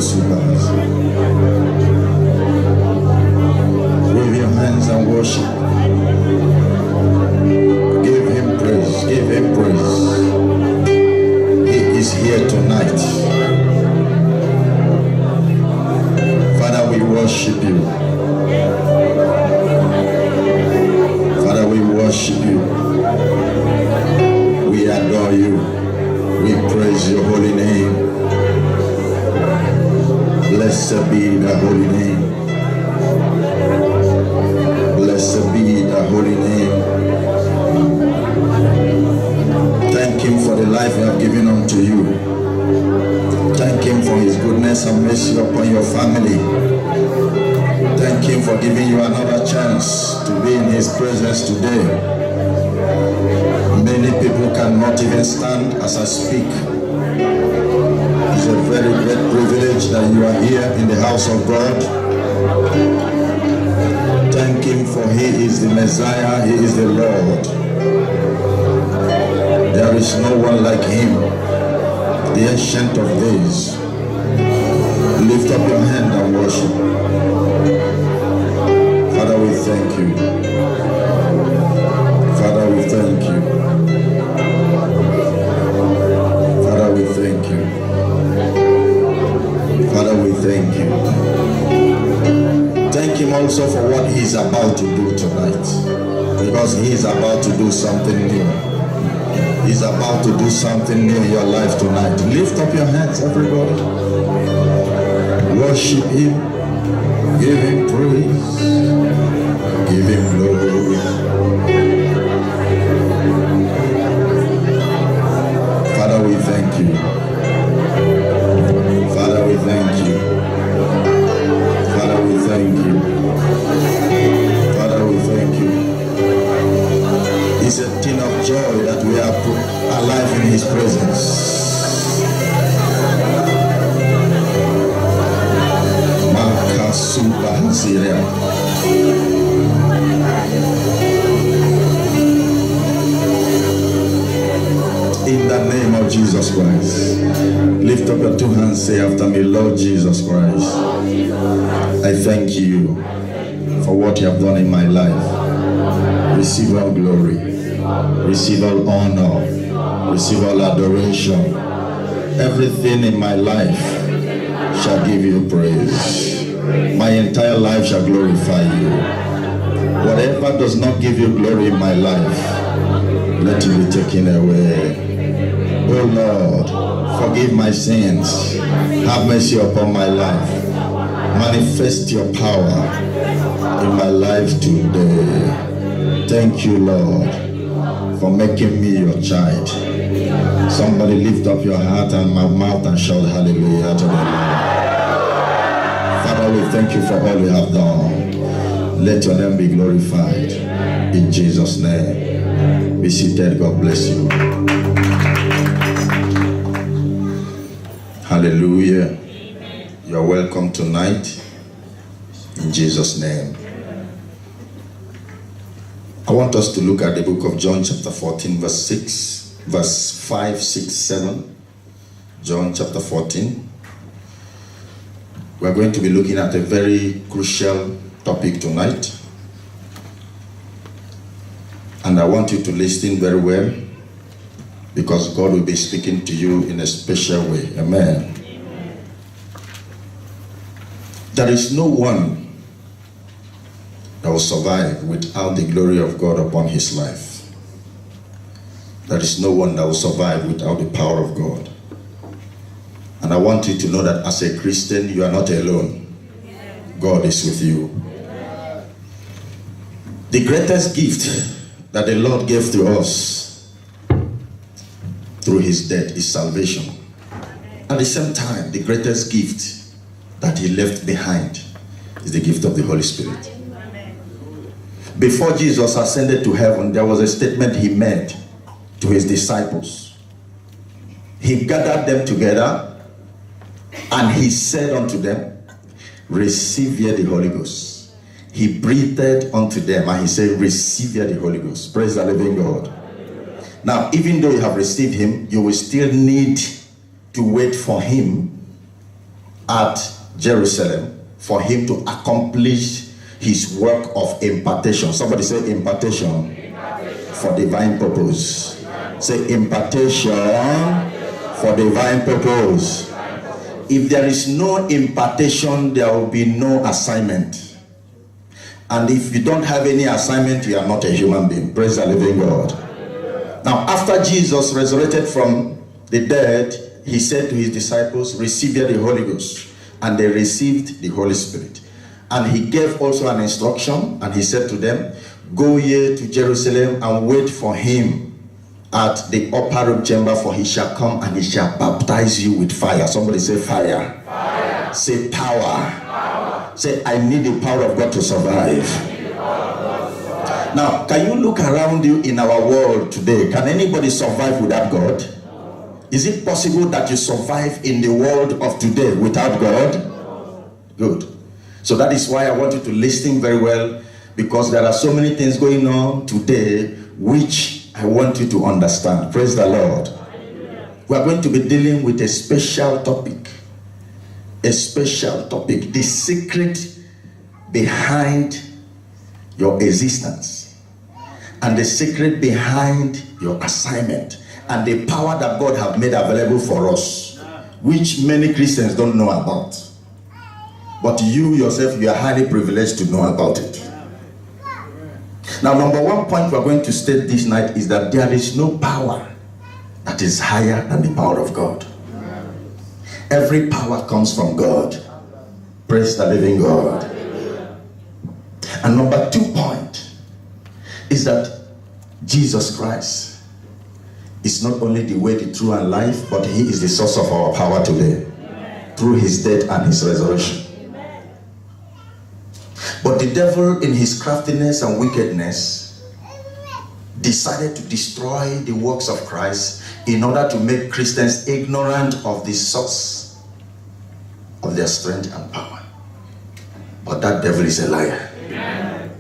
subas. Wave your hands and worship. Give him praise. Give him praise. He is here tonight. Father, we worship you. Father, we worship you. We adore you. We praise your holy name. Blessed be the holy name. Blessed be the holy name. Thank him for the life he has given unto you. Thank him for his goodness and mercy upon your family. Thank him for giving you another chance to be in his presence today. Many people cannot even stand as I speak. It's a very great privilege that you are here in the house of God. Thank him for he is the Messiah, he is the Lord. There is no one like him, the Ancient of Days. Lift up your hand and worship. Father, we thank you. Father, we thank you. Father, we thank you. Father, we thank you. Thank him also for what he is about to do tonight. Because he is about to do something new. He's about to do something new in your life tonight. Lift up your hands, everybody. Worship him. Give him praise. Give him glory. Father, we thank you. Father, we thank you. Father, we thank you. Father, we thank you. It's a thing of joy that we are alive in his presence. In the name of Jesus Christ, lift up your two hands, say after me, Lord Jesus Christ, I thank you for what you have done in my life. Receive all glory, receive all honor, receive all adoration. Everything in my life shall give you praise. My entire life shall glorify you. Whatever does not give you glory in my life, let it be taken away. Oh Lord, forgive my sins. Have mercy upon my life. Manifest your power in my life today. Thank you, Lord, for making me your child. Somebody lift up your heart and my mouth and shout hallelujah to the Lord. Father, we thank you for all you have done. Let your name be glorified. In Jesus' name. Be seated. God bless you. Hallelujah. You are welcome tonight. In Jesus' name. I want us to look at the book of John chapter 14 verse 5, 6, 7. John chapter 14. We're going to be looking at a very crucial topic tonight. And I want you to listen very well, because God will be speaking to you in a special way. Amen. There is no one that will survive without the glory of God upon his life. There is no one that will survive without the power of God. And I want you to know that as a Christian, you are not alone. God is with you. The greatest gift that the Lord gave to us through his death is salvation. At the same time, the greatest gift that he left behind is the gift of the Holy Spirit. Before Jesus ascended to heaven, there was a statement he made to his disciples. He gathered them together and he said unto them, receive ye the Holy Ghost. He breathed unto them and he said, receive ye the Holy Ghost. Praise the living God. Now, even though you have received him, you will still need to wait for him at Jerusalem for him to accomplish his work of impartation. Somebody say impartation, for divine purpose. Say impartation for divine purpose. If there is no impartation, there will be no assignment. And if you don't have any assignment, you are not a human being. Praise the living God. Now, after Jesus resurrected from the dead, he said to his disciples, receive the Holy Ghost. And they received the Holy Spirit. And he gave also an instruction, and he said to them, go ye to Jerusalem and wait for him at the upper room chamber, for he shall come and he shall baptize you with fire. Somebody say fire. Fire. Say power. Power. Say, I need the power of God to survive. Now, can you look around you in our world today? Can anybody survive without God? Is it possible that you survive in the world of today without God? Good. So that is why I want you to listen very well, because there are so many things going on today which I want you to understand. Praise the Lord. We are going to be dealing with a special topic. A special topic. The secret behind your existence. And the secret behind your assignment. And the power that God has made available for us, which many Christians don't know about. But you yourself, you are highly privileged to know about it. Now, number one point we are going to state this night is that there is no power that is higher than the power of God. Every power comes from God. Praise the living God. And number 2 point is that Jesus Christ is not only the way, the truth, and life, but he is the source of our power today through his death and his resurrection. But the devil, in his craftiness and wickedness, decided to destroy the works of Christ in order to make Christians ignorant of the source of their strength and power. But that devil is a liar. Amen.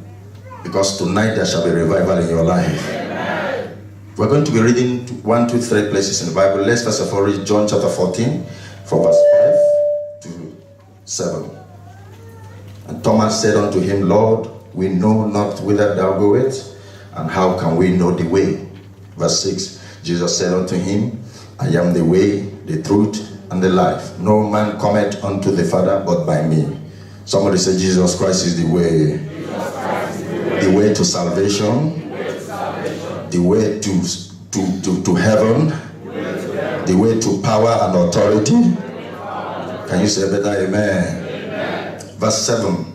Because tonight there shall be revival in your life. Amen. We're going to be reading 1, 2, 3 places in the Bible. Let's first of all read John chapter 14 from verse 5 to 7. And Thomas said unto him, Lord, we know not whither thou goest, and how can we know the way? Verse 6, Jesus said unto him, I am the way, the truth, and the life. No man cometh unto the Father but by me. Somebody say, Jesus Christ is the way. The way to salvation. The way to heaven. The way to power and authority. Can you say better amen? Verse 7,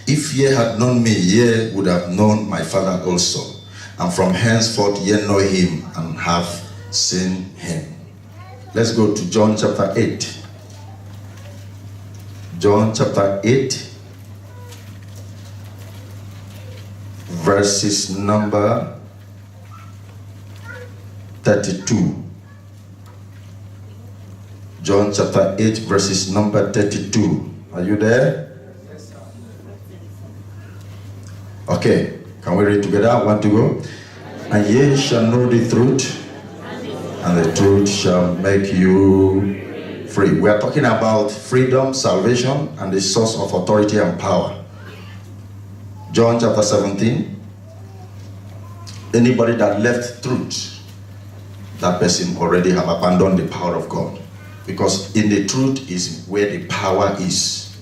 if ye had known me, ye would have known my Father also. And from henceforth ye know him and have seen him. Let's go to John chapter 8. John chapter 8, verses number 32. John chapter 8, verses number 32. Are you there? Okay, can we read together? 1 to go. And ye shall know the truth, and the truth shall make you free. We are talking about freedom, salvation, and the source of authority and power. John chapter 17. Anybody that left truth, that person already have abandoned the power of God. Because in the truth is where the power is.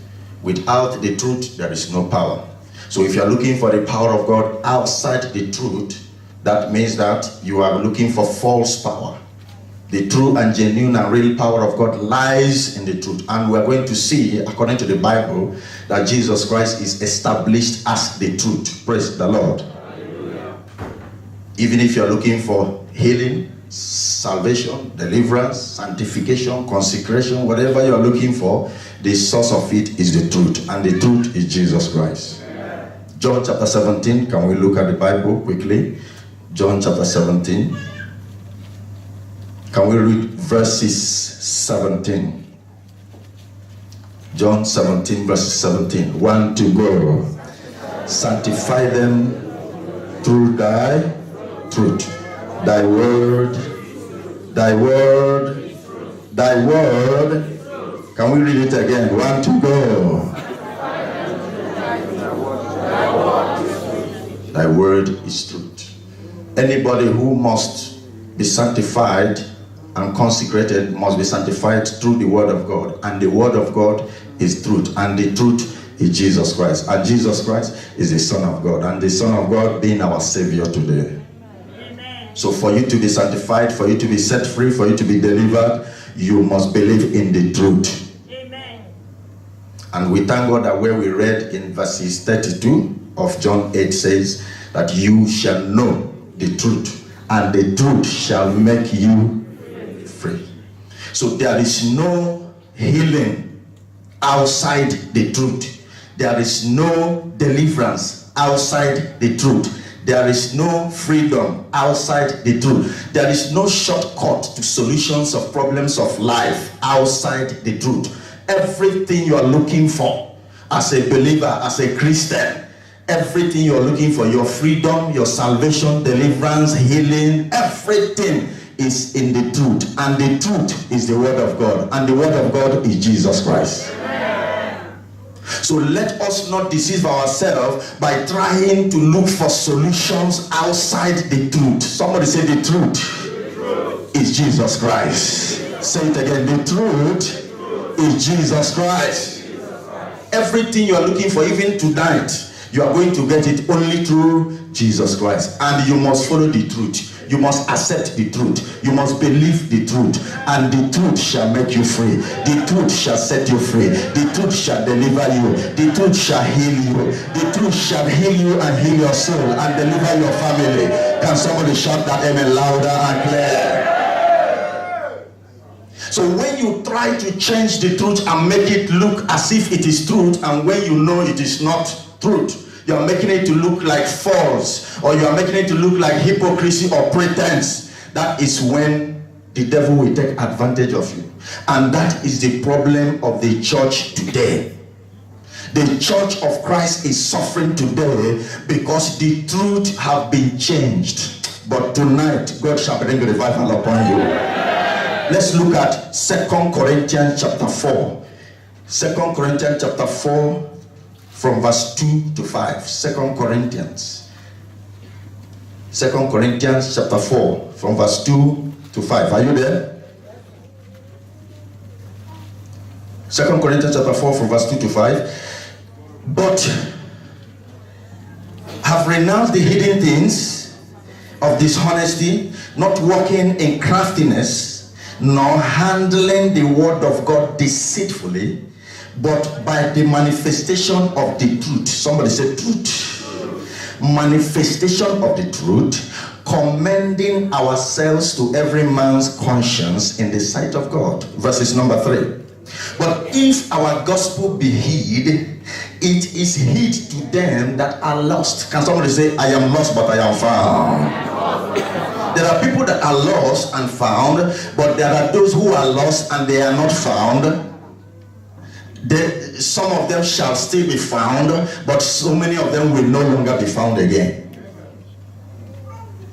Without the truth, there is no power. So if you are looking for the power of God outside the truth, that means that you are looking for false power. The true and genuine and real power of God lies in the truth. And we are going to see, according to the Bible, that Jesus Christ is established as the truth. Praise the Lord. Hallelujah. Even if you are looking for healing, salvation, deliverance, sanctification, consecration, whatever you are looking for, the source of it is the truth. And the truth is Jesus Christ. John chapter 17, can we look at the Bible quickly? John chapter 17. Can we read verses 17? John 17, verses 17. 1 to go. Sanctify them through thy truth. Thy word. Can Can we read it again? 1, 2, go. Thy word is truth. Anybody who must be sanctified and consecrated must be sanctified through the word of God. And the word of God is truth. And the truth is Jesus Christ. And Jesus Christ is the Son of God. And the Son of God being our Savior today. Amen. So for you to be sanctified, for you to be set free, for you to be delivered, you must believe in the truth. Amen. And we thank God that where we read in verses 32 of John 8 says that you shall know the truth, and the truth shall make you free. So there is no healing outside the truth. There is no deliverance outside the truth. There is no freedom outside the truth. There is no shortcut to solutions of problems of life outside the truth. Everything you are looking for as a believer, as a Christian, everything you're looking for, your freedom, your salvation, deliverance, healing, everything is in the truth. And the truth is the word of God. And the word of God is Jesus Christ. Amen. So let us not deceive ourselves by trying to look for solutions outside the truth. Somebody say the truth is Jesus Christ. Say it again. The truth is Jesus Christ. Everything you are looking for, even tonight, you are going to get it only through Jesus Christ. And you must follow the truth. You must accept the truth. You must believe the truth. And the truth shall make you free. The truth shall set you free. The truth shall deliver you. The truth shall heal you. The truth shall heal you and heal your soul and deliver your family. Can somebody shout that amen louder and clear? So when you try to change the truth and make it look as if it is truth, and when you know it is not truth, you are making it to look like false, or you are making it to look like hypocrisy or pretense, that is when the devil will take advantage of you. And that is the problem of the church today. The church of Christ is suffering today because the truth have been changed. But tonight, God shall bring revival upon you. Let's look at 2 Corinthians chapter 4. 2 Corinthians chapter 4 from verse 2 to 5. 2 Corinthians chapter 4 from verse 2 to 5. Are you there? 2 Corinthians chapter 4 from verse 2 to 5. But have renounced the hidden things of dishonesty, not walking in craftiness, nor handling the word of God deceitfully, but by the manifestation of the truth. Somebody say truth. Manifestation of the truth, commending ourselves to every man's conscience in the sight of God. Verses number 3. But if our gospel be hid, it is hid to them that are lost. Can somebody say, I am lost but I am found? There are people that are lost and found, but there are those who are lost and they are not found. Some of them shall still be found, but so many of them will no longer be found again.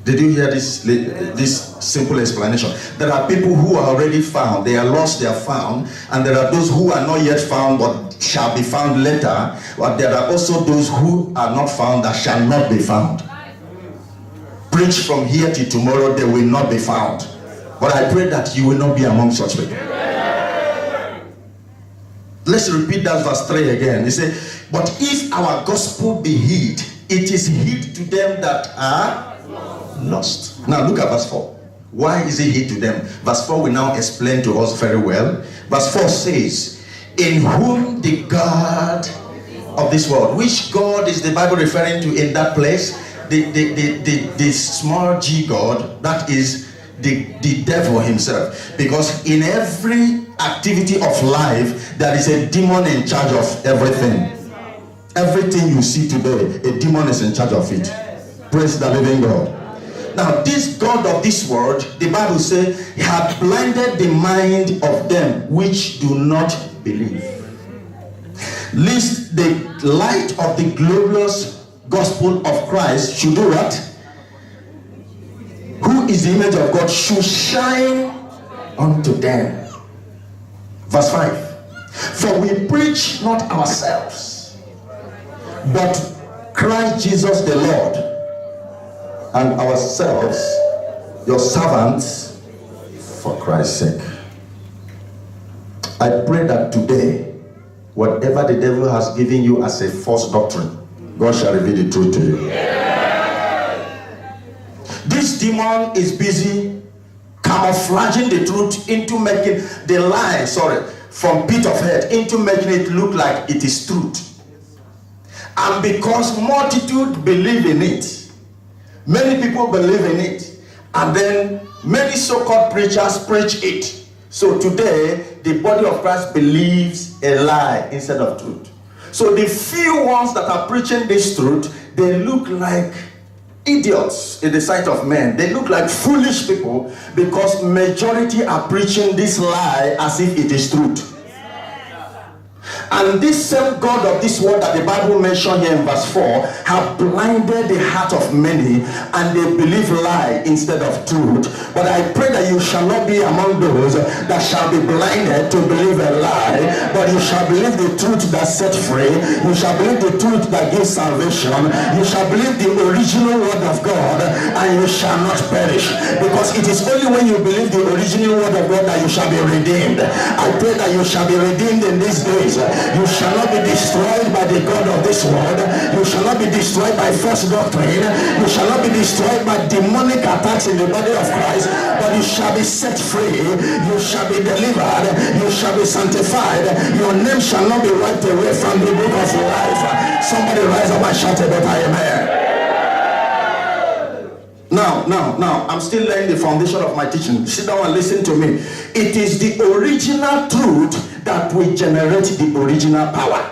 Did you hear this simple explanation? There are people who are already found. They are lost, they are found. And there are those who are not yet found, but shall be found later. But there are also those who are not found that shall not be found. Preach from here till tomorrow, they will not be found. But I pray that you will not be among such people. Let's repeat that verse 3 again. He said, but if our gospel be hid, it is hid to them that are lost. Now look at verse 4. Why is it hid to them? Verse 4 will now explain to us very well. Verse 4 says, in whom the God of this world. Which God is the Bible referring to in that place? The small g God, that is the devil himself. Because in every activity of life, there is a demon in charge of everything. Everything you see today, a demon is in charge of it. Praise the living God. Now, this God of this world, the Bible says, he had blinded the mind of them which do not believe, lest the light of the glorious gospel of Christ should do what? Who is the image of God should shine unto them. Verse 5. For we preach not ourselves, but Christ Jesus the Lord, and ourselves your servants for Christ's sake. I pray that today, whatever the devil has given you as a false doctrine, God shall reveal the truth to you. This demon is busy camouflaging the truth into making the lie, from pit of head into making it look like it is truth. And because multitude believe in it, many people believe in it, and then many so-called preachers preach it. So today, the body of Christ believes a lie instead of truth. So the few ones that are preaching this truth, they look like idiots in the sight of men. They look like foolish people because majority are preaching this lie as if it is truth. And this same God of this world that the Bible mentioned here in verse 4 have blinded the heart of many, and they believe lie instead of truth. But I pray that you shall not be among those that shall be blinded to believe a lie, but you shall believe the truth that set free. You shall believe the truth that gives salvation. You shall believe the original word of God, and you shall not perish, because it is only when you believe the original word of God that you shall be redeemed. I pray that you shall be redeemed in these days. You shall not be destroyed by the God of this world. You shall not be destroyed by false doctrine. You shall not be destroyed by demonic attacks in the body of Christ, but you shall be set free. You shall be delivered. You shall be sanctified. Your name shall not be wiped away from the book of life. Somebody rise up and shout a better amen. Now, I'm still laying the foundation of my teaching. Sit down and listen to me. It is the original truth that will generate the original power.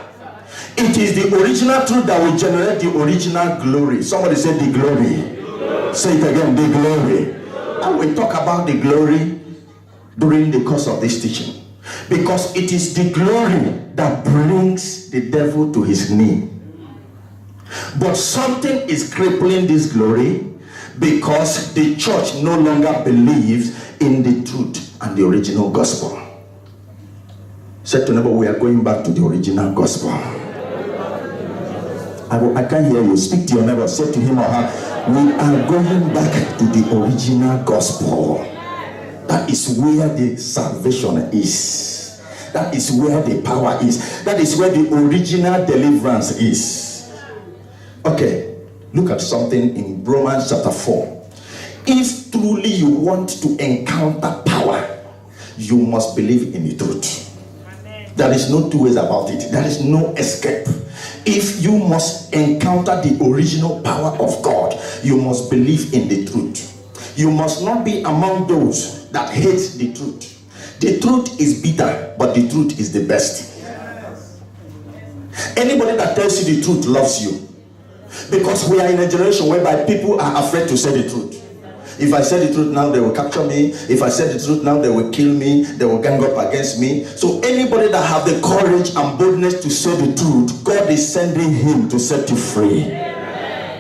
It is the original truth that will generate the original glory. Somebody said the glory. Say it again, the glory. And we talk about the glory during the course of this teaching, because it is the glory that brings the devil to his knee. But something is crippling this glory, because the church no longer believes in the truth and the original gospel. Say to neighbor, we are going back to the original gospel. I can't hear you. Speak to your neighbor. Say to him or her, we are going back to the original gospel. That is where the salvation is. That is where the power is. That is where the original deliverance is. Okay. Look at something in Romans chapter 4. If truly you want to encounter power, you must believe in the truth. Amen. There is no two ways about it. There is no escape. If you must encounter the original power of God, you must believe in the truth. You must not be among those that hate the truth. The truth is bitter, but the truth is the best. Yes. Anybody that tells you the truth loves you. Because we are in a generation whereby people are afraid to say the truth. If I say the truth now, they will capture me. If I say the truth now, they will kill me. They will gang up against me. So anybody that have the courage and boldness to say the truth, God is sending him to set you free.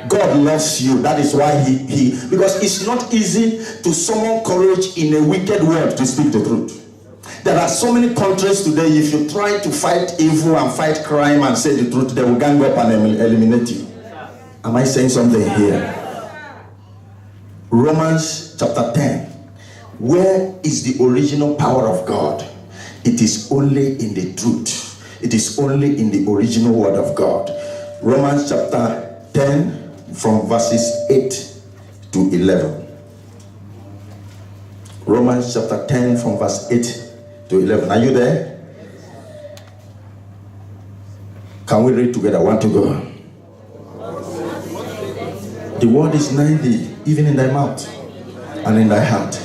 God loves you. That is why he because it's not easy to summon courage in a wicked world to speak the truth. There are so many countries today, if you try to fight evil and fight crime and say the truth, they will gang up and eliminate you. Am I saying something here? Romans chapter 10. Where is the original power of God? It is only in the truth. It is only in the original word of God. Romans chapter 10 from verses 8 to 11. Romans chapter 10 from verse 8 to 11. Are you there? Can we read together? 1 to go. The word is nigh thee, even in thy mouth and in thy heart.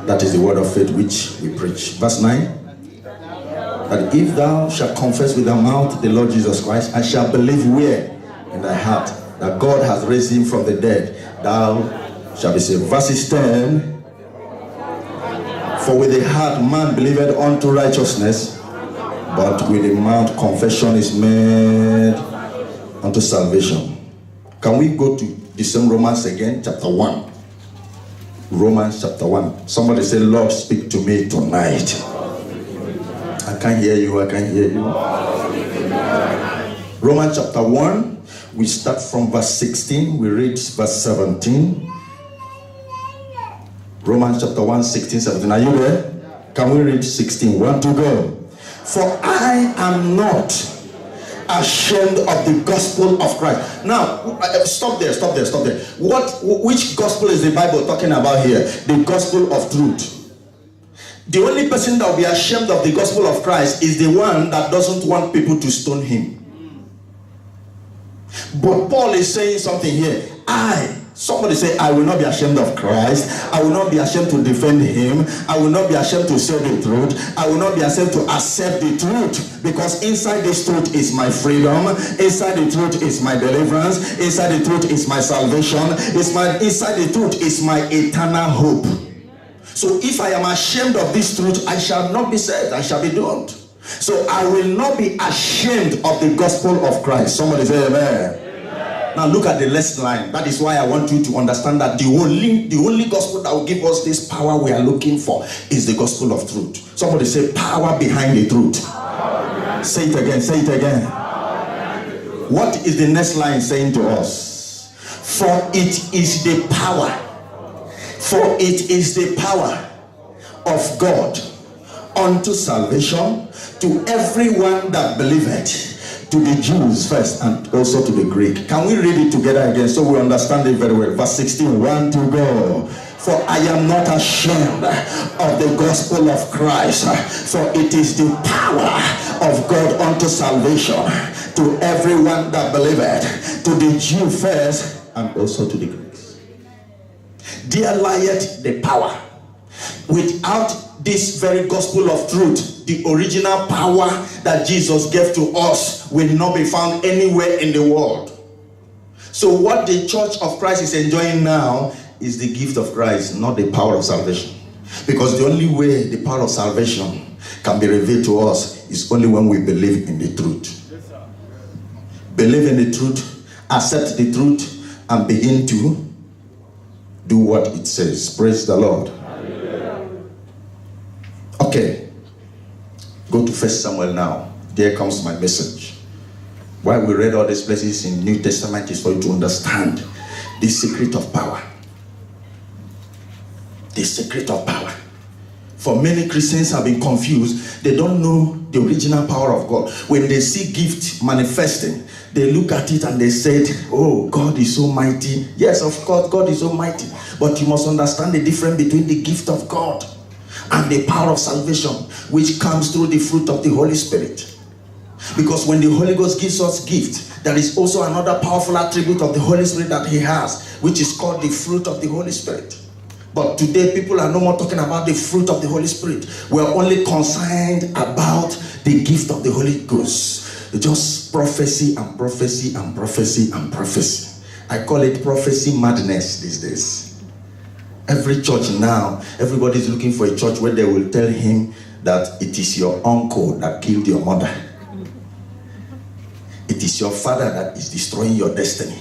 That is the word of faith which we preach. Verse 9. That if thou shalt confess with thy mouth the Lord Jesus Christ, and shalt believe where? In thy heart, that God has raised him from the dead, thou shalt be saved. Verses 10. For with the heart man believeth unto righteousness, but with the mouth confession is made unto salvation. Can we go to the same Romans again, chapter 1? Romans chapter 1. Somebody say, Lord, speak to me tonight. I can't hear you. Romans chapter 1, we start from verse 16, we read verse 17. Romans chapter 1, 16, 17. Are you there? Can we read 16? 1 to go. For I am not ashamed of the gospel of Christ. Now, stop there. Which gospel is the Bible talking about here? The gospel of truth. The only person that will be ashamed of the gospel of Christ is the one that doesn't want people to stone him. But Paul is saying something here. Somebody say, I will not be ashamed of Christ. I will not be ashamed to defend him. I will not be ashamed to say the truth. I will not be ashamed to accept the truth. Because inside this truth is my freedom. Inside the truth is my deliverance. Inside the truth is my salvation. Inside the truth is my eternal hope. So if I am ashamed of this truth, I shall not be saved. I shall be doomed. So I will not be ashamed of the gospel of Christ. Somebody say amen. Now look at the next line. That is why I want you to understand that the only gospel that will give us this power we are looking for is the gospel of truth. Somebody say power behind the truth. Say it again. What is the next line saying to us? For it is the power of God unto salvation to everyone that believeth, to the Jews first and also to the Greek. Can we read it together again so we understand it very well? Verse 16, 1 to go. For I am not ashamed of the gospel of Christ, for it is the power of God unto salvation to everyone that believeth, to the Jew first and also to the Greeks. There lieth the power. Without this very gospel of truth, the original power that Jesus gave to us will not be found anywhere in the world. So what the church of Christ is enjoying now is the gift of Christ, not the power of salvation. Because the only way the power of salvation can be revealed to us is only when we believe in the truth. Believe in the truth, accept the truth, and begin to do what it says. Praise the Lord. Okay, go to 1 Samuel now. There comes my message. Why we read all these places in New Testament is for you to understand the secret of power. The secret of power. For many Christians have been confused. They don't know the original power of God. When they see gift manifesting, they look at it and they said, oh, God is so mighty. Yes, of course, God is so mighty. But you must understand the difference between the gift of God and the power of salvation, which comes through the fruit of the Holy Spirit. Because when the Holy Ghost gives us gift, there is also another powerful attribute of the Holy Spirit that he has, which is called the fruit of the Holy Spirit. But today people are no more talking about the fruit of the Holy Spirit. We're only concerned about the gift of the Holy Ghost. Just prophecy and prophecy and prophecy and prophecy. I call it prophecy madness these days. Every church now, everybody is looking for a church where they will tell him that it is your uncle that killed your mother. It is your father that is destroying your destiny.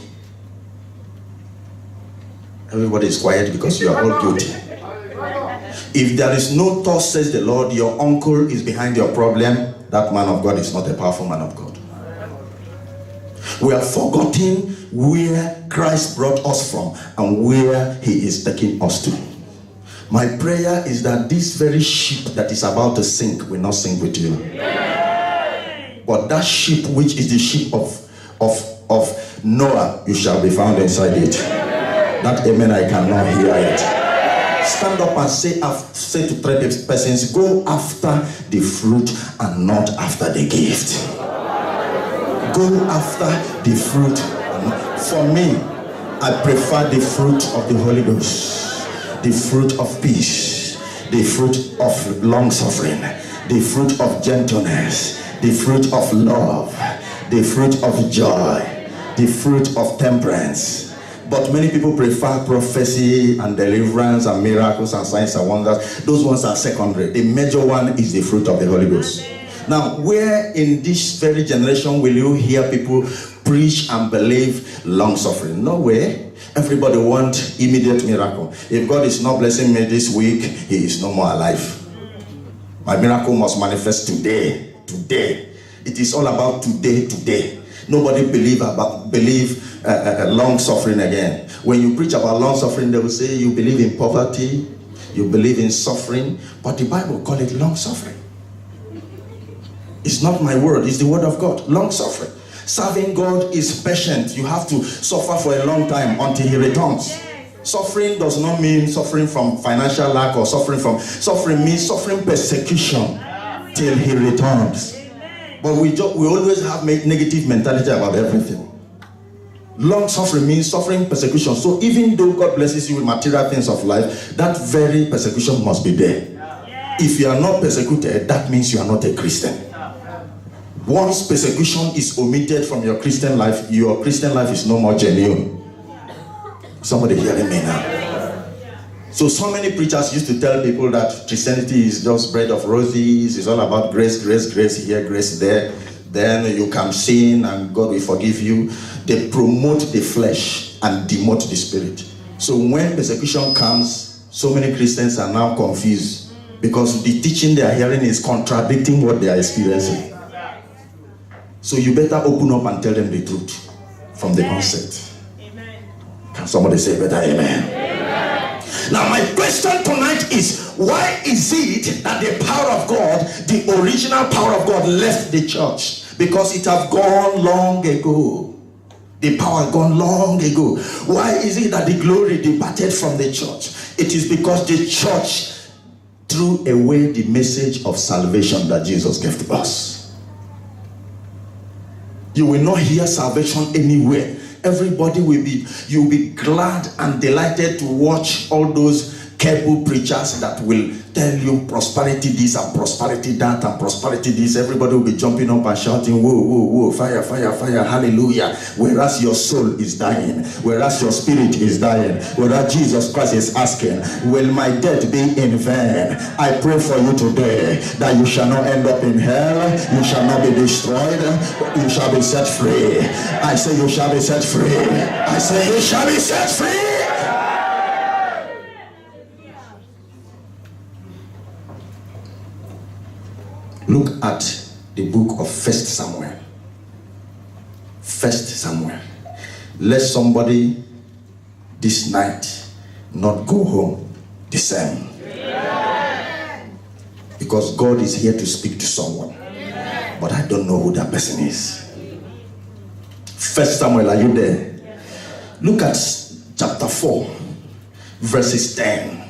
Everybody is quiet because you are all guilty. If there is no thought, says the Lord, your uncle is behind your problem, that man of God is not a powerful man of God. We have forgotten where Christ brought us from and where he is taking us to. My prayer is that this very ship that is about to sink will not sink with you. But that ship, which is the ship of Noah, you shall be found inside it. That amen, I cannot hear it. Stand up and say to 3 persons, go after the fruit and not after the gift. Go after the fruit. For me, I prefer the fruit of the Holy Ghost, the fruit of peace, the fruit of long suffering, the fruit of gentleness, the fruit of love, the fruit of joy, the fruit of temperance. But many people prefer prophecy and deliverance and miracles and signs and wonders. Those ones are secondary. The major one is the fruit of the Holy Ghost. Now, where in this very generation will you hear people preach and believe long suffering? Nowhere. Everybody wants immediate miracle. If God is not blessing me this week, he is no more alive. My miracle must manifest today. Today. It is all about today, today. Nobody believe long suffering again. When you preach about long suffering, they will say you believe in poverty, you believe in suffering, but the Bible call it long suffering. It's not my word, it's the word of God. Long suffering. Serving God is patient. You have to suffer for a long time until he returns. Suffering does not mean suffering from financial lack or suffering means suffering persecution till he returns. But we always have negative mentality about everything. Long suffering means suffering persecution. So even though God blesses you with material things of life, that very persecution must be there. If you are not persecuted, that means you are not a Christian. Once persecution is omitted from your Christian life is no more genuine. Somebody hearing me now? So many preachers used to tell people that Christianity is just bread of roses, it's all about grace, grace, grace here, grace there. Then you can sin and God will forgive you. They promote the flesh and demote the spirit. So when persecution comes, so many Christians are now confused because the teaching they are hearing is contradicting what they are experiencing. So you better open up and tell them the truth from the onset. Can somebody say better amen? Now my question tonight is, why is it that the power of God, the original power of God, left the church? Because it have gone long ago. The power had gone long ago. Why is it that the glory departed from the church? It is because the church threw away the message of salvation that Jesus gave to us. You will not hear salvation anywhere. Everybody you'll be glad and delighted to watch all those cable preachers that will tell you prosperity this and prosperity that and prosperity this. Everybody will be jumping up and shouting, whoa, whoa, whoa, fire, fire, fire, hallelujah. Whereas your soul is dying, whereas your spirit is dying, whereas Jesus Christ is asking, will my death be in vain? I pray for you today that you shall not end up in hell, you shall not be destroyed, you shall be set free. I say you shall be set free. I say you shall be set free. Look at the book of 1 Samuel. 1 Samuel. Let somebody this night not go home the same. Because God is here to speak to someone. But I don't know who that person is. 1 Samuel, are you there? Look at chapter 4, verses 10.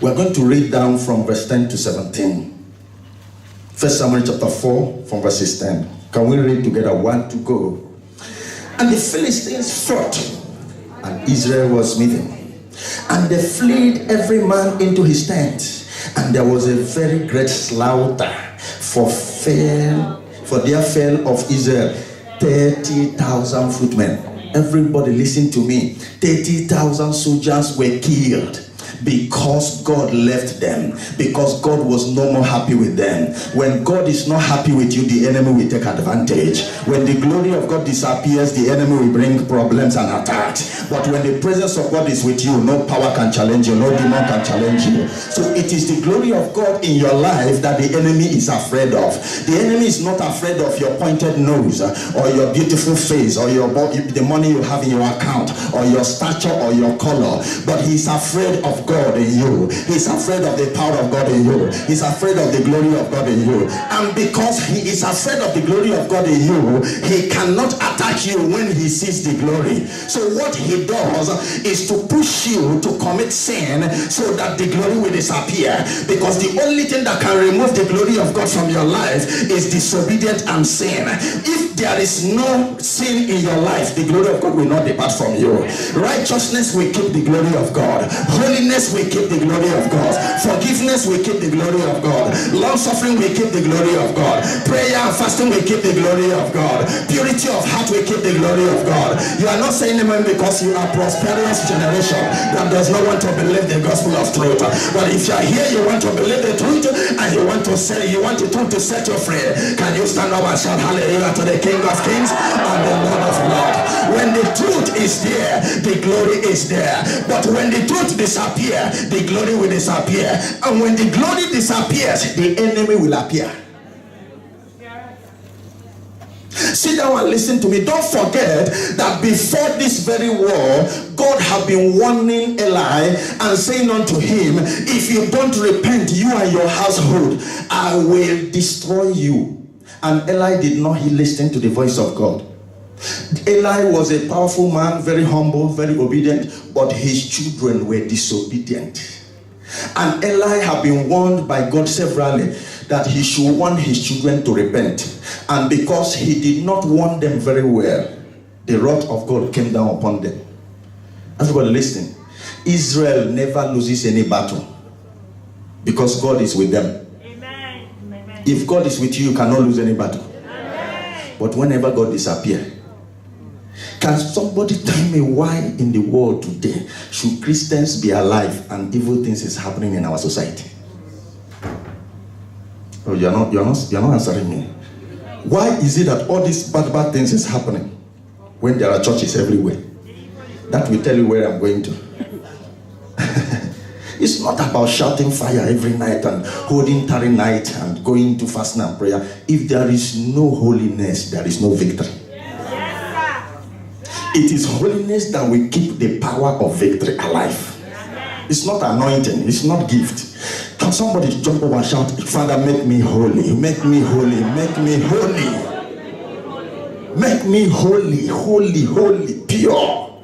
We're going to read down from verse 10 to 17. 1 Samuel chapter 4 from verses 10. Can we read together? 1 to go. And the Philistines fought, and Israel was smitten. And they fled every man into his tent. And there was a very great slaughter, for there fell of Israel 30,000 footmen. Everybody listen to me. 30,000 soldiers were killed. Because God left them, because God was no more happy with them. When God is not happy with you, the enemy will take advantage. When the glory of God disappears, the enemy will bring problems and attacks. But when the presence of God is with you, no power can challenge you, no demon can challenge you. So it is the glory of God in your life that the enemy is afraid of. The enemy is not afraid of your pointed nose or your beautiful face or the money you have in your account or your stature or your color, but he's afraid of God in you. He's afraid of the power of God in you. He's afraid of the glory of God in you. And because he is afraid of the glory of God in you, he cannot attack you when he sees the glory. So what he does is to push you to commit sin so that the glory will disappear. Because the only thing that can remove the glory of God from your life is disobedience and sin. If there is no sin in your life, the glory of God will not depart from you. Righteousness will keep the glory of God. Holiness will keep the glory of God. Forgiveness will keep the glory of God. Long suffering will keep the glory of God. Prayer and fasting will keep the glory of God. Purity of heart will keep the glory of God. You are not saying amen because you are a prosperous generation that does not want to believe the gospel of truth. But if you are here, you want to believe the truth and you want the truth to set you free. Can you stand up and shout hallelujah to the King of Kings and the Lord of Lords? When when the truth is there, the glory is there. But when the truth disappears, the glory will disappear. And when the glory disappears, the enemy will appear. Sit down and listen to me. Don't forget that before this very war, God had been warning Eli and saying unto him, if you don't repent, you and your household, I will destroy you. And Eli did not listen to the voice of God. Eli was a powerful man, very humble, very obedient, but his children were disobedient. And Eli had been warned by God severally that he should warn his children to repent. And because he did not warn them very well, the wrath of God came down upon them. Everybody listen. Israel never loses any battle because God is with them. Amen. If God is with you, you cannot lose any battle. Amen. But whenever God disappears, can somebody tell me why in the world today should Christians be alive and evil things is happening in our society? Oh, you're not answering me. Why is it that all these bad things is happening when there are churches everywhere? That will tell you where I'm going to. It's not about shouting fire every night and holding tarry night and going to fasting and prayer. If there is no holiness, there is no victory. It is holiness that will keep the power of victory alive. It's not anointing, it's not gift. Can somebody jump up and shout, Father, make me holy, make me holy, make me holy. Make me holy, holy, holy, pure.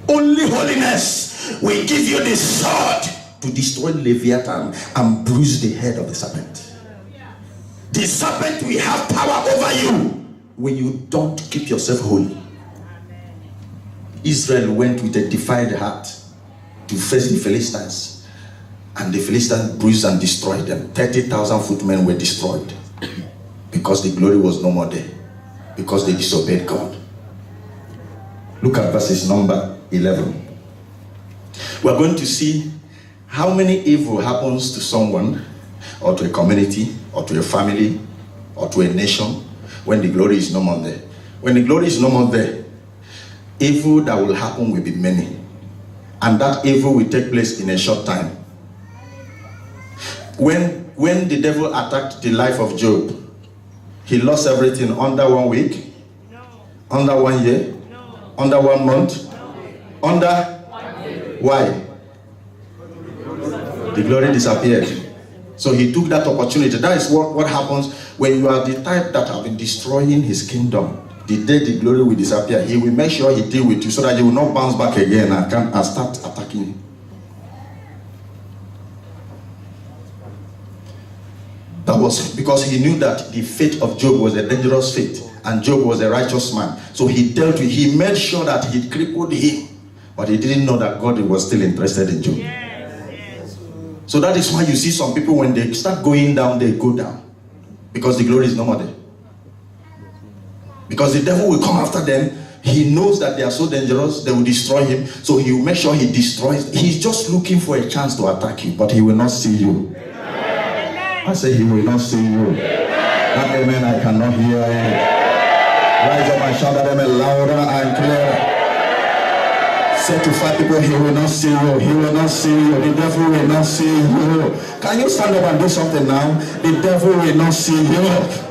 Only holiness will give you the sword to destroy Leviathan and bruise the head of the serpent. The serpent will have power over you when you don't keep yourself holy. Israel went with a divided heart to face the Philistines, and the Philistines bruised and destroyed them. 30,000 footmen were destroyed because the glory was no more there, because they disobeyed God. Look at verses number 11. We're going to see how many evil happens to someone or to a community or to a family or to a nation when the glory is no more there. When the glory is no more there, evil that will happen will be many. And that evil will take place in a short time. When the devil attacked the life of Job, he lost everything under 1 week, under 1 year, under 1 month, under why? The glory disappeared. So he took that opportunity. That is what happens when you are the type that have been destroying his kingdom. The day the glory will disappear, he will make sure he deal with you so that you will not bounce back again and start attacking you. That was because he knew that the fate of Job was a dangerous fate, and Job was a righteous man. So he dealt with, he made sure that he crippled him, but he didn't know that God was still interested in Job. Yes. So that is why you see some people, when they start going down, they go down, because the glory is no more there. Because the devil will come after them. He knows that they are so dangerous, they will destroy him. So he will make sure he destroys. He's just looking for a chance to attack you, but he will not see you. Amen. I say he will not see you. That amen, I cannot hear it. Rise up and shout that amen louder and clearer. Say to 5 people, he will not see you. He will not see you. The devil will not see you. Can you stand up and do something now? The devil will not see you.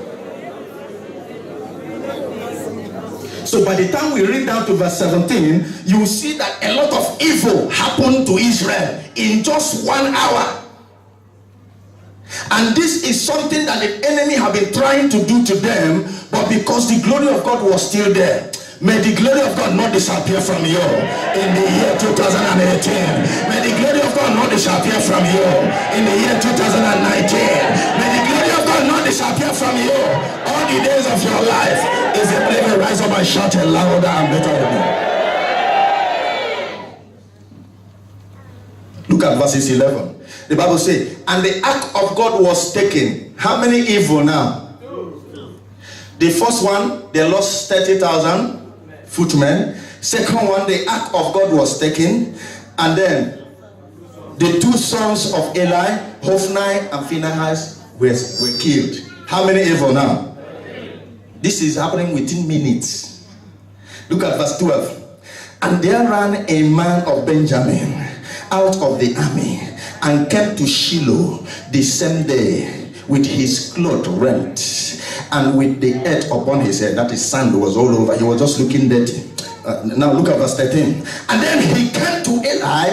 So by the time we read down to verse 17, you will see that a lot of evil happened to Israel in just 1 hour. And this is something that the enemy have been trying to do to them, but because the glory of God was still there. May the glory of God not disappear from you in the year 2018. May the glory of God not disappear from you in the year 2019. May the glory of God not disappear from you all the days of your life. Is a believer, rise up and shout it louder and better than me. Look at verses 11. The Bible says, and the ark of God was taken. How many evil now? The first one, they lost 30,000 footmen. Second one, the ark of God was taken. And then the 2 sons of Eli, Hophni and Phinehas, were killed. How many evil now? This is happening within minutes. Look at verse 12. And there ran a man of Benjamin out of the army and came to Shiloh the same day with his cloth rent and with the earth upon his head. That is, sand was all over. He was just looking dirty. Now look at verse 13. And then he came to Eli,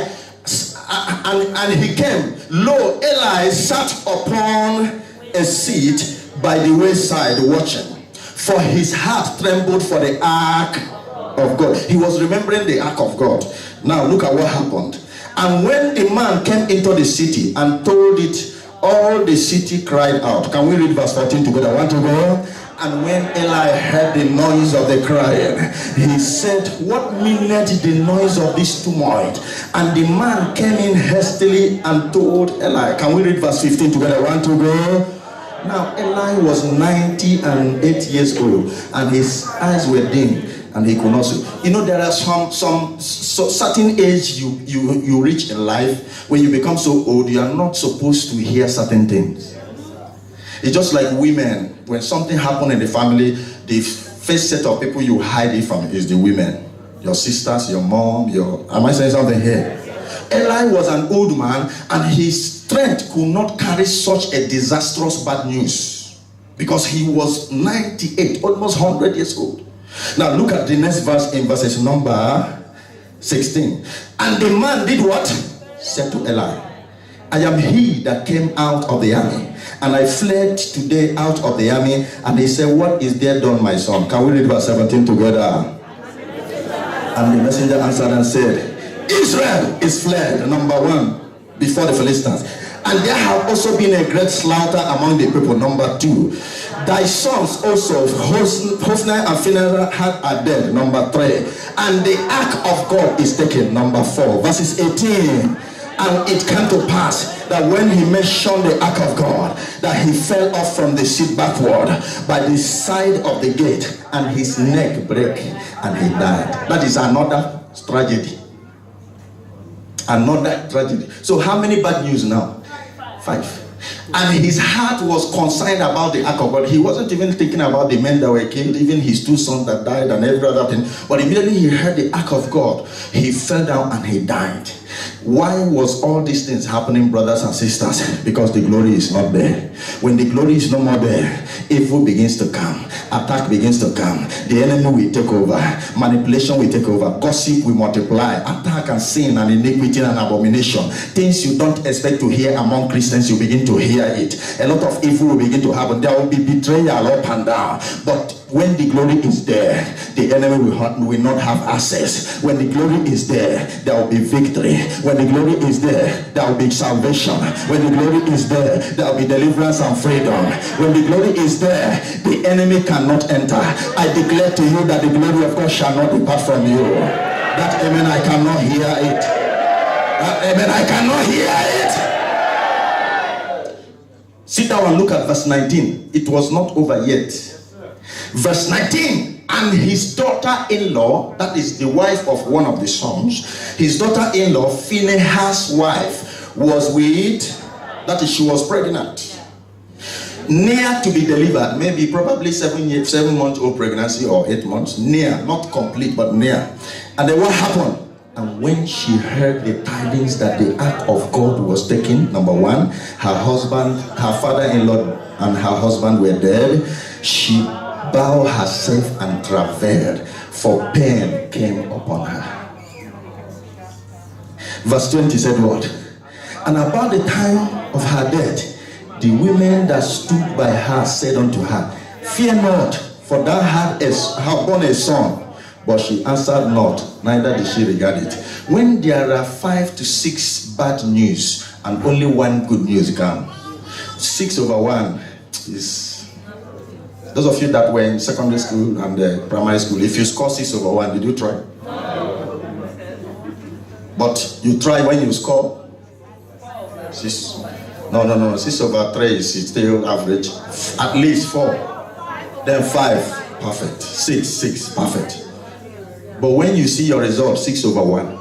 and he came. Lo, Eli sat upon a seat by the wayside watching, for his heart trembled for the ark of God. He was remembering the ark of God. Now look at what happened. And when the man came into the city and told it, all the city cried out. Can we read verse 14 together? Want to go? And when Eli heard the noise of the crying, he said, what meaneth the noise of this tumult? And the man came in hastily and told Eli. Can we read verse 15 together? Want to go? Now Eli was 98 years old, and his eyes were dim, and he could not see. You know, there are some certain age you reach in life when you become so old, you are not supposed to hear certain things. It's just like women. When something happened in the family, the first set of people you hide it from is the women. Your sisters, your mom, am I saying something here? Eli was an old man, and his strength could not carry such a disastrous bad news, because he was 98, almost 100 years old. Now look at the next verse in verses number 16. And the man did what? Said to Eli, I am he that came out of the army, and I fled today out of the army. And he said, what is there done, my son? Can we read verse 17 together? And the messenger answered and said, Israel is fled, number one, before the Philistines. And there have also been a great slaughter among the people, number two. Thy sons also, Hophni and Phinehas, are dead, number three. And the ark of God is taken, number four. Verses 18. And it came to pass that when he mentioned the ark of God, that he fell off from the seat backward by the side of the gate, and his neck brake, and he died. That is another tragedy. Another tragedy. So how many bad news now? 5. And his heart was concerned about the ark of God. He wasn't even thinking about the men that were killed, even his 2 sons that died and every other thing. But immediately he heard the ark of God, he fell down and he died. Why was all these things happening, brothers and sisters? Because the glory is not there. When the glory is no more there, evil begins to come, attack begins to come, the enemy will take over, manipulation will take over, gossip will multiply, attack and sin and iniquity and abomination, things you don't expect to hear among Christians, you begin to hear it. A lot of evil will begin to happen. There will be betrayal up and down. But when the glory is there, the enemy will not have access. When the glory is there, there will be victory. When the glory is there, there will be salvation. When the glory is there, there will be deliverance and freedom. When the glory is there, the enemy cannot enter. I declare to you that the glory of God shall not depart from you. That amen, I cannot hear it. That amen, I cannot hear it. Sit down and look at verse 19. It was not over yet. Verse 19, and his daughter-in-law, that is the wife of one of the sons, his daughter-in-law, Phinehas' wife, was with, that is, she was pregnant, near to be delivered, maybe probably 7 months old pregnancy or 8 months, near, not complete, but near. And then what happened? And when she heard the tidings that the ark of God was taken, number one, her husband, her father-in-law and her husband were dead, she bowed herself and travailed, for pain came upon her. Verse 20 said what? And about the time of her death, the women that stood by her said unto her, fear not, for thou hast borne a son. But she answered not, neither did she regard it. When there are 5 to 6 bad news and only 1 good news come, 6/1 is... Those of you that were in secondary school and primary school, if you score 6/1, did you try? But you try when you score 6. No. 6/3 is still average. At least 4. Then 5, perfect. 6, perfect. But when you see your result, 6/1.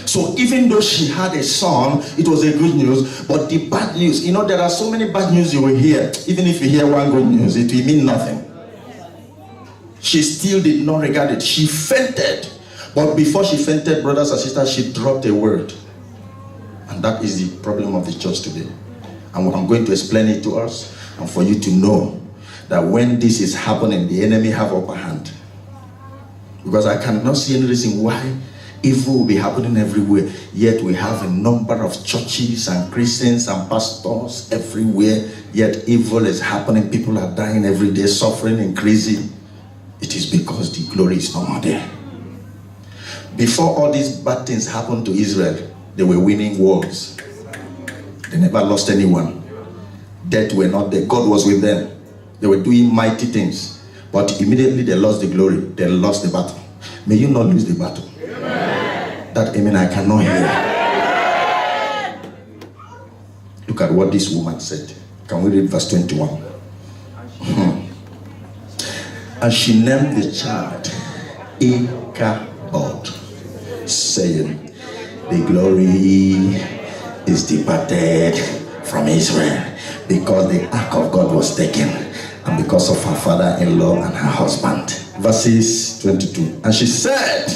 So even though she had a son, it was a good news. But the bad news, there are so many bad news you will hear. Even if you hear one good news, it will mean nothing. She still did not regard it. She fainted. But before she fainted, brothers and sisters, she dropped a word. And that is the problem of the church today. And I'm going to explain it to us and for you to know that when this is happening, the enemy have upper hand. Because I cannot see any reason why evil will be happening everywhere, yet we have a number of churches and Christians and pastors everywhere, yet evil is happening. People are dying every day, suffering, increasing. It is because the glory is no more there. Before all these bad things happened to Israel, they were winning wars. They never lost anyone. Death were not there. God was with them. They were doing mighty things. But immediately they lost the glory. They lost the battle. May you not lose the battle. Amen. That amen I cannot hear. Look at what this woman said. Can we read verse 21? And she named the child Ichabod, saying, the glory is departed from Israel, because the ark of God was taken, and because of her father-in-law and her husband. Verses 22. And she said,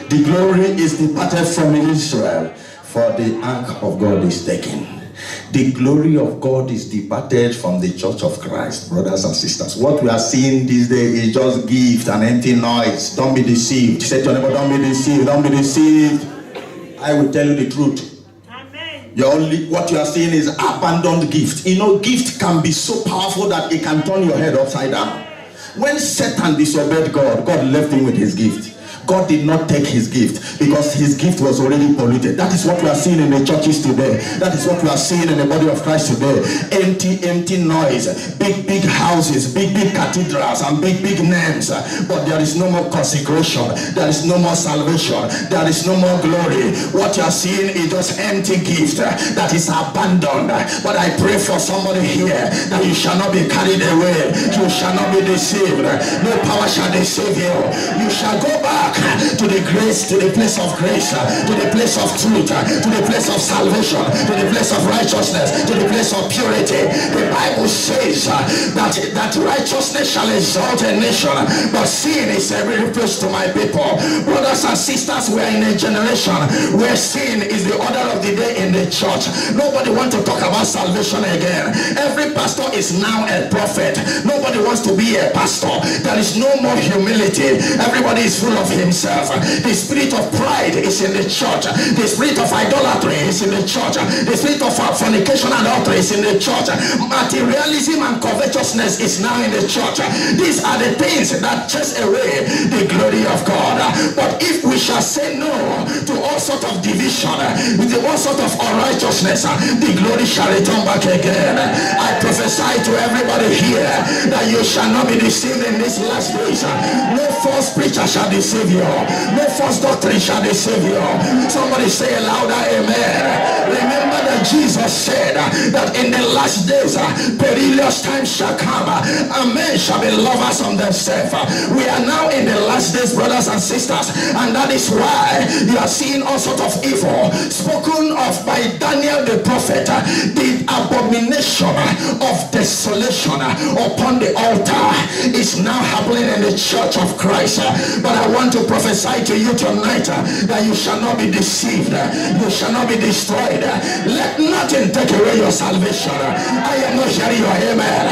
the glory is departed from Israel, for the ark of God is taken. The glory of God is departed from the church of Christ, brothers and sisters. What we are seeing these days is just gift and empty noise. Don't be deceived. Say to your neighbor, don't be deceived. Don't be deceived. I will tell you the truth. Amen. What you are seeing is abandoned gift. Gift can be so powerful that it can turn your head upside down. When Satan disobeyed God, God left him with his gift. God did not take his gift because his gift was already polluted. That is what we are seeing in the churches today. That is what we are seeing in the body of Christ today. Empty noise, big houses, big cathedrals, and big names. But there is no more consecration. There is no more salvation. There is no more glory. What you are seeing is just empty gift that is abandoned. But I pray for somebody here that you shall not be carried away. You shall not be deceived. No power shall deceive you. You shall go back to the grace, to the place of grace, to the place of truth, to the place of salvation, to the place of righteousness, to the place of purity. The Bible says that righteousness shall exalt a nation, but sin is every reproach to my people. Brothers and sisters, we are in a generation where sin is the order of the day in the church. Nobody wants to talk about salvation again. Every pastor is now a prophet. Nobody wants to be a pastor. There is no more humility. Everybody is full of himself. The spirit of pride is in the church. The spirit of idolatry is in the church. The spirit of fornication and adultery is in the church. Materialism and covetousness is now in the church. These are the things that chase away the glory of God. But if we shall say no to all sort of division, with all sort of unrighteousness, the glory shall return back again. I prophesy to everybody here that you shall not be deceived in these last days. No false preacher shall deceive you. No false doctrine shall deceive you. Somebody say a louder amen. Remember that Jesus said that in the last days perilous times shall come, and men shall be lovers of themselves. We are now in the last days, brothers and sisters, and that is why you are seeing all sorts of evil spoken of by Daniel the prophet. The abomination of desolation upon the altar is now happening in the church of Christ. But I want to prophesy to you tonight that you shall not be deceived. You shall not be destroyed. Let nothing take away your salvation. I am not hearing your amen.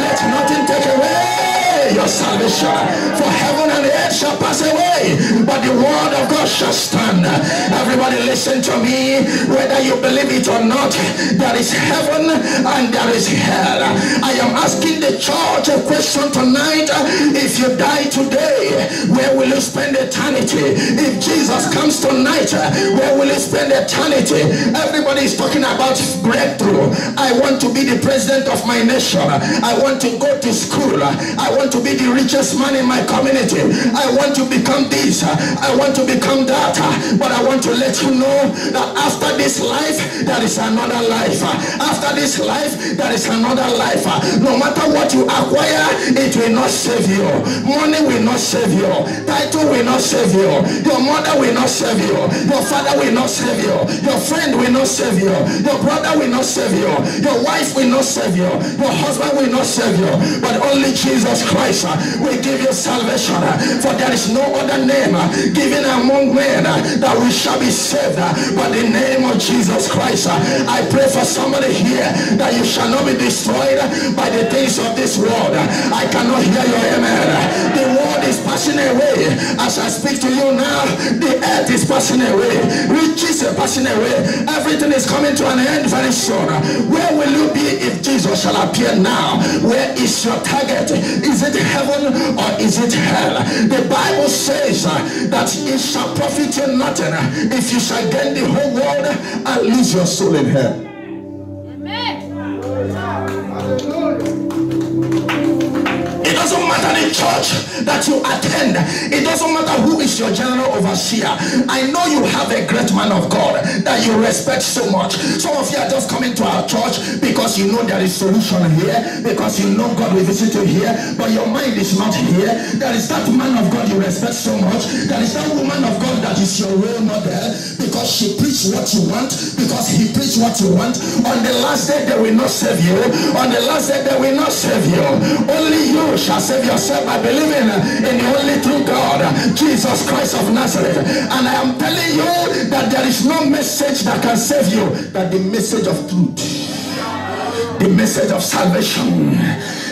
Let nothing take away your salvation. For heaven and earth shall pass away, but the word of God shall stand. Everybody listen to me. Whether you believe it or not, there is heaven and there is hell. I am asking the church a question tonight. If you die today, where will you spend eternity? If Jesus comes tonight, where will you spend eternity? Everybody is talking about breakthrough. I want to be the president of my nation. I want to go to school. I want to be be the richest man in my community. I want to become this. I want to become that. But I want to let you know that after this life, there is another life. After this life, there is another life. No matter what you acquire, it will not save you. Money will not save you. Title will not save you. Your mother will not save you. Your father will not save you. Your friend will not save you. Your brother will not save you. Your wife will not save you. Your husband will not save you. But only Jesus Christ will give you salvation. For there is no other name given among men that we shall be saved but the name of Jesus Christ. I pray for somebody here that you shall not be destroyed by the things of this world. I cannot hear your amen. The world is passing away. As I speak to you now, the earth is passing away. Riches are passing away. Everything is coming to an end very soon. Where will you be if Jesus shall appear now? Where is your target? Is it heaven or is it hell? The Bible says that it shall profit you nothing if you shall gain the whole world and lose your soul in hell. It doesn't matter the church that you attend. It doesn't matter who is your general overseer. I know you have a great man of God that you respect so much. Some of you are just coming to our church because you know there is solution here, because you know God will visit you here, but your mind is not here. There is that man of God you respect so much. There is that woman of God that is your role model because she preached what you want, because he preached what you want. On the last day they will not save you. On the last day they will not save you. Only you shall save yourself by believing in the only true God, Jesus Christ of Nazareth. And I am telling you that there is no message that can save you than the message of truth, the message of salvation,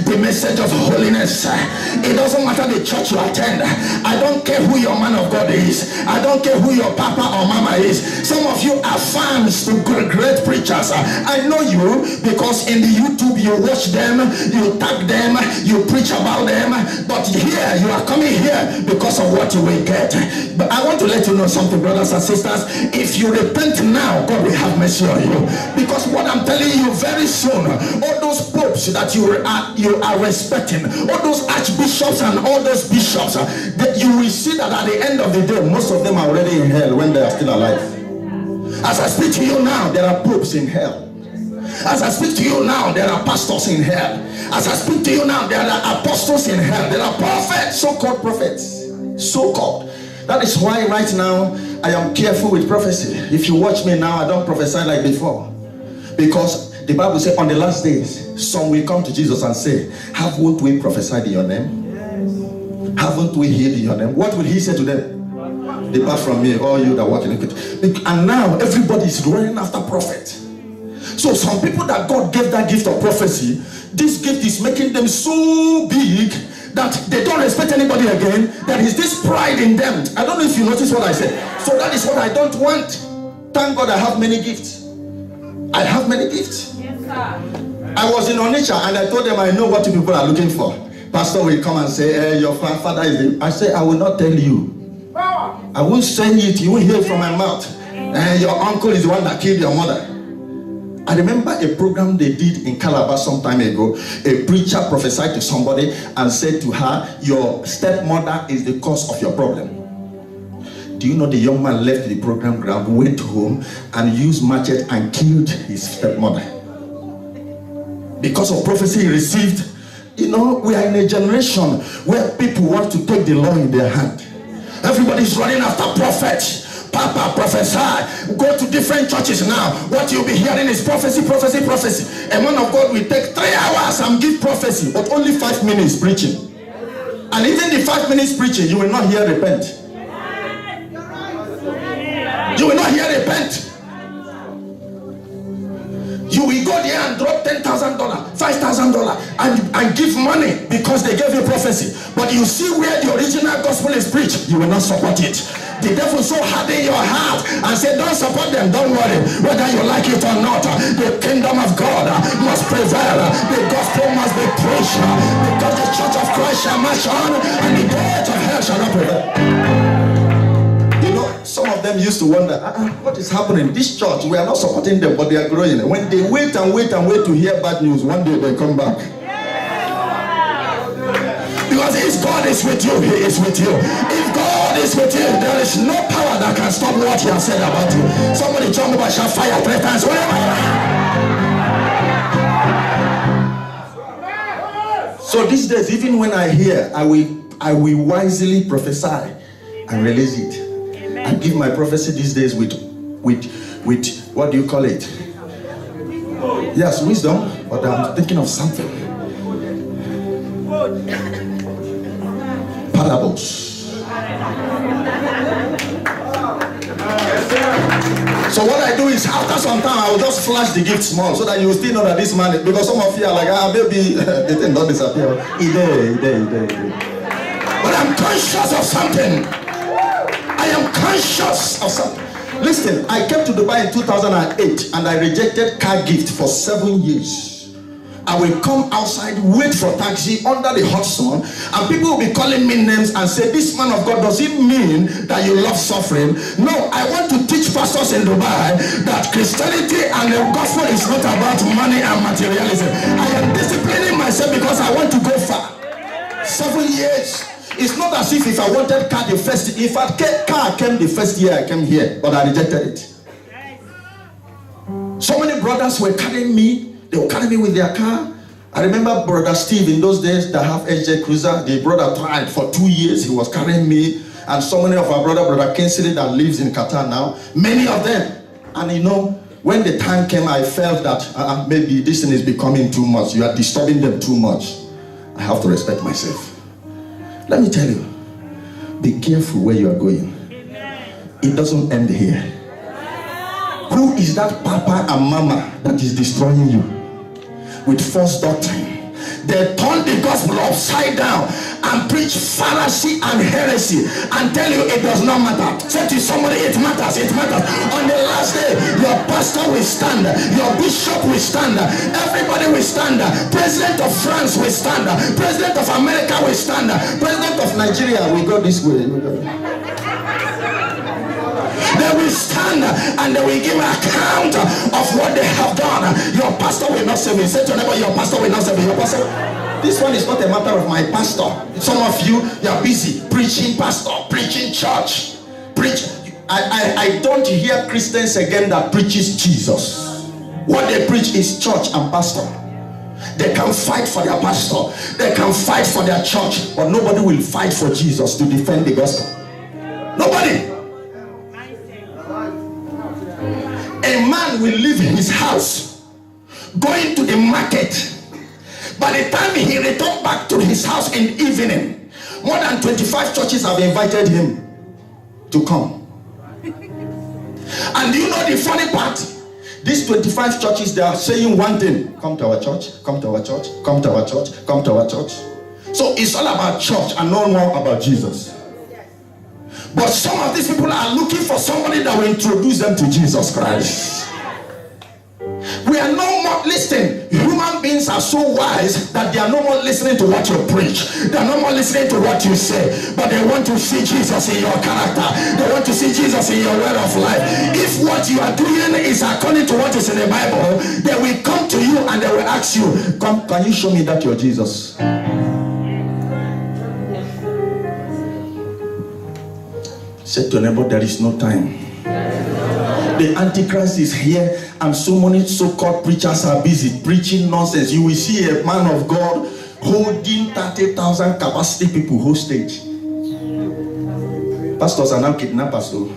the message of holiness. It doesn't matter the church you attend. I don't care who your man of God is. I don't care who your papa or mama is. Some of you are fans to great preachers. I know you because in the YouTube you watch them, you tag them, you preach about them. But here you are coming here because of what you will get. But I want to let you know something, brothers and sisters. If you repent now, God will have mercy on you. Because what I'm telling you, very soon, all those popes that you are respecting, all those archbishops and all those bishops, that you will see that at the end of the day, most of them are already in hell when they are still alive. As I speak to you now, there are popes in hell. As I speak to you now, there are pastors in hell. As I speak to you now, there are apostles in hell. There are prophets, so-called prophets, so-called. That is why right now I am careful with prophecy. If you watch me now, I don't prophesy like before, because the Bible says on the last days, some will come to Jesus and say, haven't we prophesied in your name? Yes. Haven't we healed in your name? What will he say to them? Depart from me, all you that work in iniquity. And now everybody is running after prophet. So some people that God gave that gift of prophecy, this gift is making them so big that they don't respect anybody again. There is this pride in them. I don't know if you notice what I said. So that is what I don't want. Thank God I have many gifts. I have many gifts. Yes, sir. I was in Onitsha and I told them I know what you people are looking for. Pastor will come and say, hey, your father is the... I say, I will not tell you. I won't send it. You won't hear it from my mouth. Your uncle is the one that killed your mother. I remember a program they did in Calabar some time ago. A preacher prophesied to somebody and said to her, your stepmother is the cause of your problem. Do you know the young man left the program ground, went home and used machete and killed his stepmother? Because of prophecy he received. You know, we are in a generation where people want to take the law in their hand. Everybody's running after prophets. Papa, prophesy. Go to different churches now. What you'll be hearing is prophecy, prophecy, prophecy. A man of God will take 3 hours and give prophecy, but only 5 minutes preaching. And even the 5 minutes preaching, you will not hear repent. You will not hear repent. You will go there and drop $10,000, $5,000 and give money because they gave you prophecy. But you see where the original gospel is preached, you will not support it. The devil so harden your heart and say, don't support them, don't worry. Whether you like it or not, the kingdom of God must prevail. The gospel must be preached because the church of Christ shall march on and the gate of hell shall not prevail. Some of them used to wonder, what is happening? This church, we are not supporting them, but they are growing. When they wait and wait and wait to hear bad news, one day they come back. Because if God is with you, he is with you. If God is with you, there is no power that can stop what he has said about you. Somebody jump up and shout fire 3 times. So these days, even when I hear, I will wisely prophesy and release it. I give my prophecy these days with what do you call it? Yes, wisdom, but I'm thinking of something. Parables. So what I do is after some time I will just flash the gift small so that you will still know that this man is, because some of you are like, maybe the thing don't disappear. But I'm conscious of something. I am conscious of something. Listen, I came to Dubai in 2008 and I rejected car gift for 7 years. I will come outside, wait for taxi under the hot sun, and people will be calling me names and say, this man of God, does it mean that you love suffering? No, I want to teach pastors in Dubai that Christianity and the gospel is not about money and materialism. I am disciplining myself because I want to go far. 7 years. It's not as if I wanted car the first, if I car came the first year I came here, but I rejected it. So many brothers were carrying me. They will carry me with their car. I remember Brother Steve in those days that have SJ Cruiser. The brother tried for 2 years. He was carrying me. And so many of our Brother Kinsley that lives in Qatar now. Many of them. And you know, when the time came, I felt that maybe this thing is becoming too much. You are disturbing them too much. I have to respect myself. Let me tell you, be careful where you are going. It doesn't end here. Who is that papa and mama that is destroying you with false doctrine? They turn the gospel upside down and preach fallacy and heresy and tell you it does not matter. Say to somebody, it matters, it matters. On the last day, your pastor will stand, your bishop will stand, everybody will stand, president of France will stand, president of America will stand, president of Nigeria will go this way. They will stand and they will give account of what they have done. Your pastor will not save you. Say to your neighbor, your pastor will not save you. Your pastor. This one is not a matter of my pastor. Some of you are busy preaching pastor, preaching church. Preach. I don't hear Christians again that preaches Jesus. What they preach is church and pastor. They can fight for their pastor. They can fight for their church. But nobody will fight for Jesus to defend the gospel. Nobody. A man will leave his house, going to the market. By the time he returned back to his house in the evening, more than 25 churches have invited him to come. And do you know the funny part? These 25 churches, they are saying one thing: come to our church, come to our church, come to our church, come to our church. So it's all about church and no more about Jesus. But some of these people are looking for somebody that will introduce them to Jesus Christ. We are no more listening. Human beings are so wise that they are no more listening to what you preach. They are no more listening to what you say. But they want to see Jesus in your character. They want to see Jesus in your way of life. If what you are doing is according to what is in the Bible, they will come to you and they will ask you, "Come, can you show me that you're Jesus?" Say to your neighbor, there is no time. The Antichrist is here and so many so-called preachers are busy preaching nonsense. You will see a man of God holding 30,000 capacity people hostage. Pastors are now kidnappers. So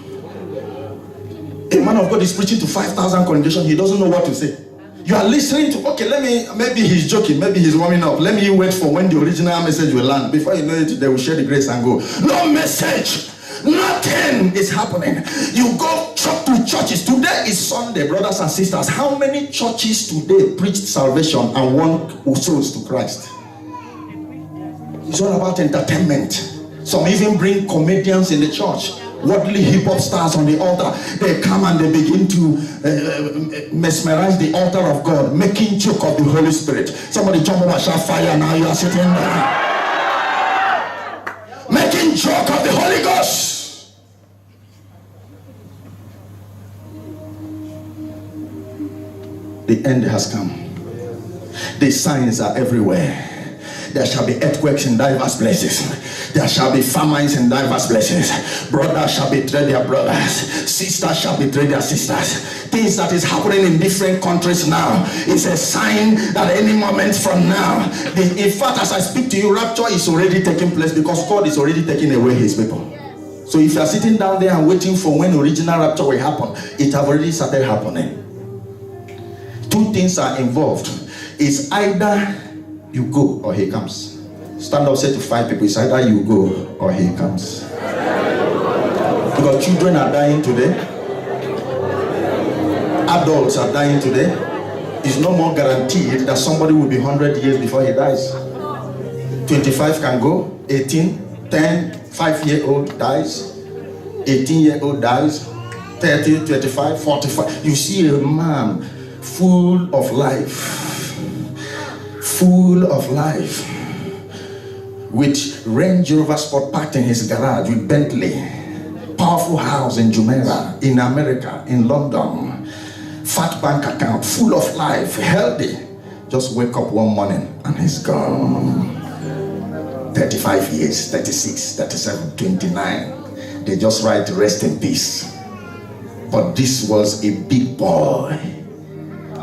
a man of God is preaching to 5,000 congregation. He doesn't know what to say. You are listening to, okay, maybe he's joking, maybe he's warming up. Let me wait for when the original message will land. Before you know it, they will share the grace and go. No message. Nothing is happening. You go to churches. Today is Sunday, brothers and sisters. How many churches today preached salvation and won souls to Christ? It's all about entertainment. Some even bring comedians in the church, worldly hip-hop stars on the altar. They come and they begin to mesmerize the altar of God, making joke of the Holy Spirit. Somebody jump over, shout fire. Now you are sitting there making joke of the Holy Ghost. The end has come. The signs are everywhere. there shall be earthquakes in diverse places. There shall be famines in diverse places. Brothers shall betray their brothers. Sisters shall betray their sisters. Things that is happening in different countries now is a sign that any moment from now, in fact, as I speak to you, rapture is already taking place because God is already taking away his people. So if you are sitting down there and waiting for when original rapture will happen, it have already started happening. Two things are involved. It's either you go or he comes. Stand up, say to 5 people, it's either you go or he comes. Because children are dying today. Adults are dying today. It's no more guaranteed that somebody will be 100 years before he dies. 25 can go, 18, 10, 5-year-old dies, 18-year-old dies, 30, 25, 45. You see a man full of life, with Range Rover Sport parked in his garage, with Bentley, powerful house in Jumeirah, in America, in London, fat bank account, full of life, healthy. Just wake up one morning and he's gone. 35 years, 36, 37, 29. They just write rest in peace. But this was a big boy,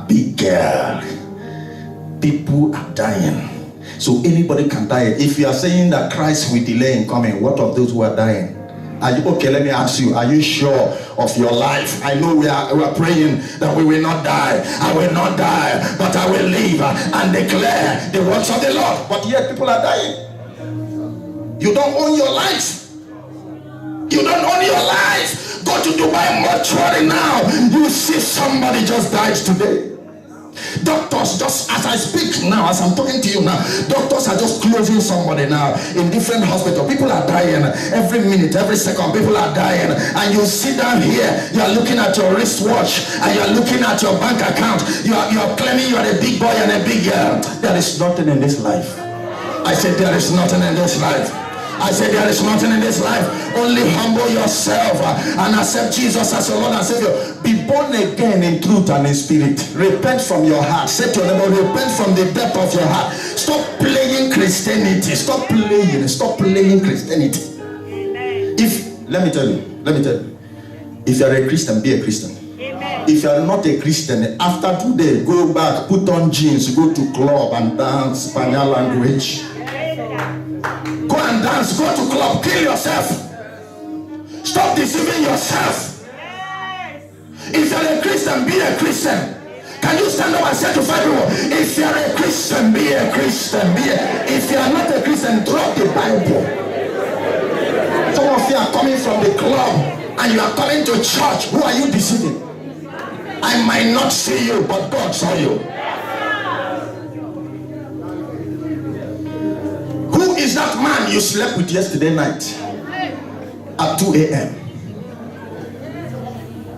big girl. People are dying. So anybody can die. If you are saying that Christ will delay in coming, what of those who are dying? Are you okay? Let me ask you, are you sure of your life? I know we are praying that we will not die. I will not die, but I will live and declare the works of the Lord. But yet people are dying. You don't own your life. You don't own your life. Go to Dubai mortuary now. You see somebody just died today. Doctors, just as I speak now, as I'm talking to you now, doctors are just closing somebody now in different hospitals. People are dying every minute, every second. People are dying, and you sit down here. You are looking at your wristwatch, and you are looking at your bank account. You are claiming you are a big boy and a big girl. There is nothing in this life. I said there is nothing in this life. I said there is nothing in this life. Only humble yourself and accept Jesus as your Lord and Savior. Be born again in truth and in spirit. Repent from your heart. Say to your neighbor, repent from the depth of your heart. Stop playing Christianity. Stop playing Christianity. Let me tell you, if you are a Christian, be a Christian. If you are not a Christian, after today, go back, put on jeans, go to club and dance Spanish language. Go and dance, go to club, kill yourself. Stop deceiving yourself. If you're a Christian, be a Christian. Can you stand up and say to 5 people, if you're a Christian, be a Christian. If you're not a Christian, drop the Bible. Some of you are coming from the club and you are coming to church. Who are you deceiving? I might not see you, but God saw you. Who is that man you slept with yesterday night at 2 a.m.?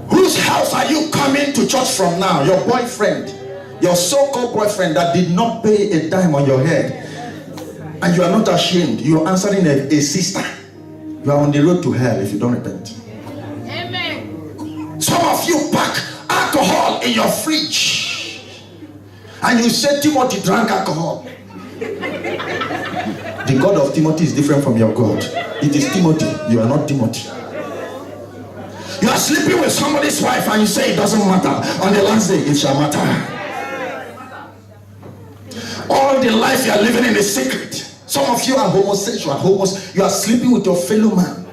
Whose house are you coming to church from now? Your boyfriend, your so-called boyfriend that did not pay a dime on your head, and you are not ashamed. You are answering a sister. You are on the road to hell if you don't repent. Amen. Some of you pack alcohol in your fridge and you say Timothy drank alcohol. The God of Timothy is different from your God. It is Timothy. You are not Timothy. You are sleeping with somebody's wife and you say it doesn't matter. On the last day it shall matter. All the life you are living in is secret. Some of you are homosexual. You are sleeping with your fellow man.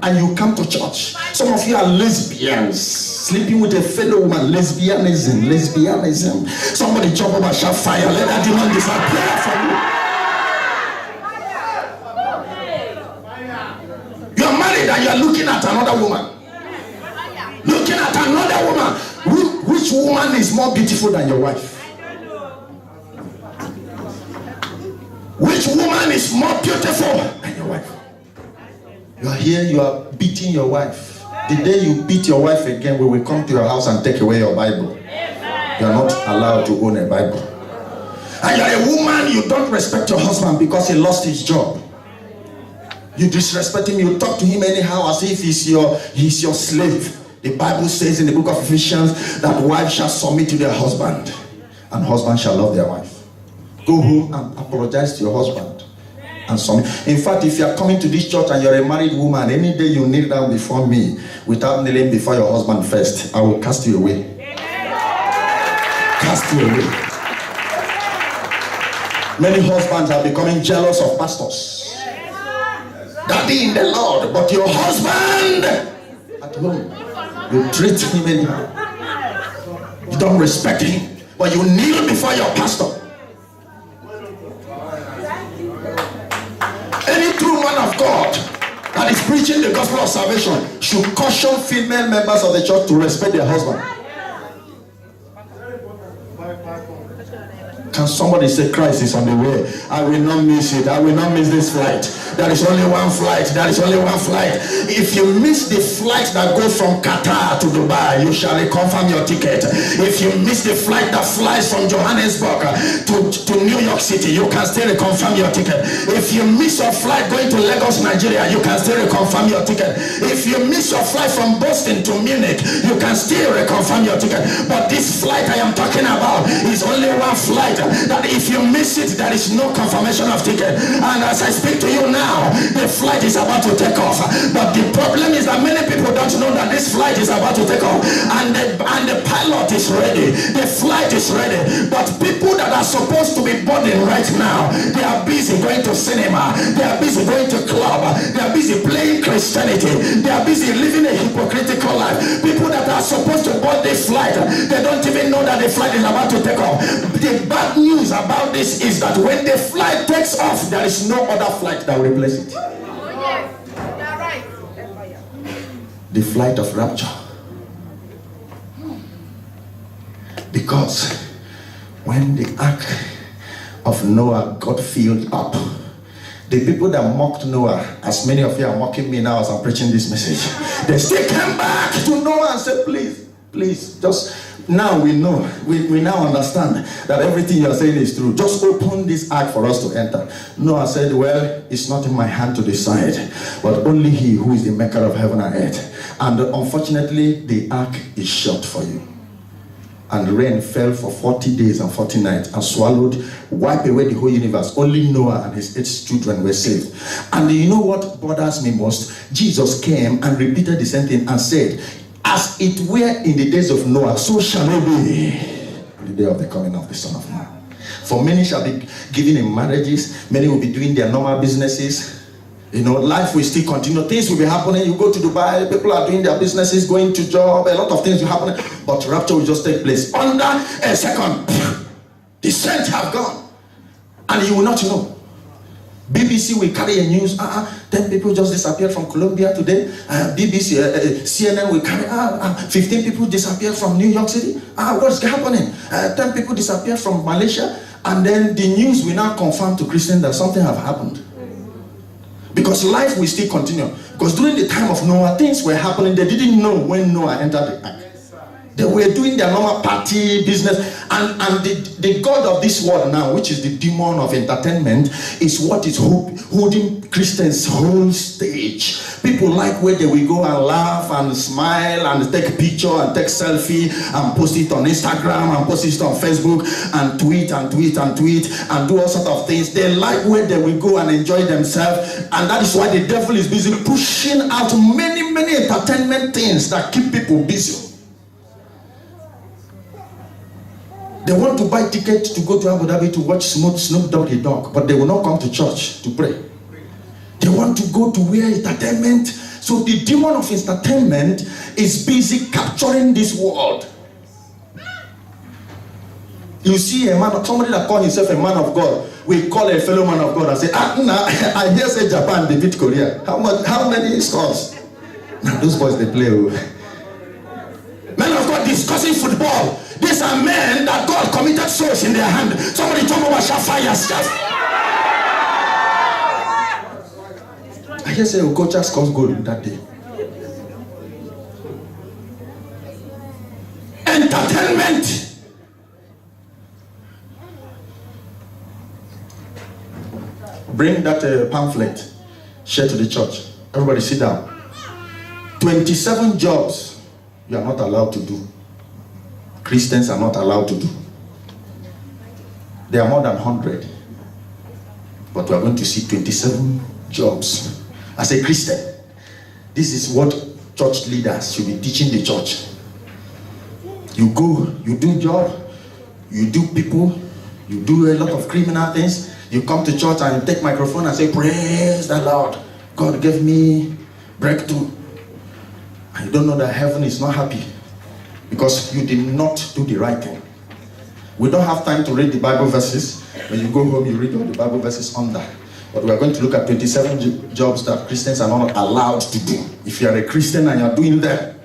And you come to church. Some of you are lesbians, sleeping with a fellow woman. Lesbianism. Somebody jump up and shout fire. Let that demon disappear from you. You are married and you are looking at another woman. Which woman is more beautiful than your wife? Which woman is more beautiful than your wife? You are here, you are beating your wife. The day you beat your wife again, we will come to your house and take away your Bible. You are not allowed to own a Bible. And you are a woman, you don't respect your husband because he lost his job. You disrespect him, you talk to him anyhow as if he's your slave. The Bible says in the book of Ephesians that wives shall submit to their husband and husband shall love their wife. Go home and apologize to your husband. And some, in fact, if you are coming to this church and you're a married woman, any day you kneel down before me without kneeling before your husband first, I will cast you away. Cast you away. Many husbands are becoming jealous of pastors. Daddy in the Lord, but your husband at home, you treat him anyhow. You don't respect him, but you kneel before your pastor. Any true man of God that is preaching the gospel of salvation should caution female members of the church to respect their husband. Can somebody say Christ is on the way? I will not miss it. I will not miss this flight. There is only one flight. There is only one flight. If you miss the flight that goes from Qatar to Dubai, you shall reconfirm your ticket. If you miss the flight that flies from Johannesburg to New York City, you can still reconfirm your ticket. If you miss your flight going to Lagos, Nigeria, you can still reconfirm your ticket. If you miss your flight from Boston to Munich, you can still reconfirm your ticket. But this flight I am talking about is only one flight. That if you miss it, there is no confirmation of ticket. And as I speak to you now, the flight is about to take off. But the problem is that many people don't know that this flight is about to take off. And the pilot is ready. The flight is ready. But people that are supposed to be boarding right now, they are busy going to cinema. They are busy going to club. They are busy playing Christianity. They are busy living a hypocritical life. People that are supposed to board this flight, they don't even know that the flight is about to take off. The bad news about this is that when the flight takes off, there is no other flight that will replace it. The flight of rapture. Because when the ark of Noah got filled up, the people that mocked Noah, as many of you are mocking me now as I'm preaching this message, they still came back to Noah and said, please, just now we know, we now understand that everything you are saying is true. Just open this ark for us to enter. Noah said, well, it's not in my hand to decide, but only he who is the maker of heaven and earth. And unfortunately, the ark is shut for you. And rain fell for 40 days and 40 nights and wiped away the whole universe. Only Noah and his 8 children were saved. And you know what bothers me most? Jesus came and repeated the same thing and said, as it were in the days of Noah, so shall it be in the day of the coming of the Son of Man. For many shall be given in marriages, many will be doing their normal businesses. You know, life will still continue. Things will be happening. You go to Dubai, people are doing their businesses, going to job, a lot of things will happen. But rapture will just take place. Under a second, the saints have gone. And you will not know. BBC will carry a news, 10 people just disappeared from Colombia today. CNN will carry, 15 people disappeared from New York City. What's happening? 10 people disappeared from Malaysia. And then the news will now confirm to Christians that something have happened. Because life will still continue. Because during the time of Noah, things were happening. They didn't know when Noah entered the ark. They were doing their normal party business. And the God of this world now, which is the demon of entertainment, is what is holding Christians' whole stage. People like where they will go and laugh and smile and take a picture and take selfie and post it on Instagram and post it on Facebook and tweet and do all sorts of things. They like where they will go and enjoy themselves. And that is why the devil is busy pushing out many entertainment things that keep people busy. They want to buy tickets to go to Abu Dhabi to watch Snoop Doggy Dogg, but they will not come to church to pray. They want to go to where entertainment. So the demon of entertainment is busy capturing this world. You see a man, somebody that calls himself a man of God, we call a fellow man of God and say, I hear say Japan, they beat Korea. How many scores? Now those boys they play. Men of God discussing football. These are men that God committed souls in their hand. Somebody talk about fire stuff. I hear say Okocha scores goal that day. Entertainment. Bring that pamphlet. Share to the church. Everybody sit down. 27 jobs you are not allowed to do. Christians are not allowed to do. There are more than 100. But we are going to see 27 jobs. As a Christian, this is what church leaders should be teaching the church. You go, you do job, you do people, you do a lot of criminal things. You come to church and you take microphone and say, praise the Lord. God gave me breakthrough. And you don't know that heaven is not happy because you did not do the right thing. We don't have time to read the Bible verses. When you go home, you read all the Bible verses under. But we are going to look at 27 jobs that Christians are not allowed to do. If you are a Christian and you are doing them,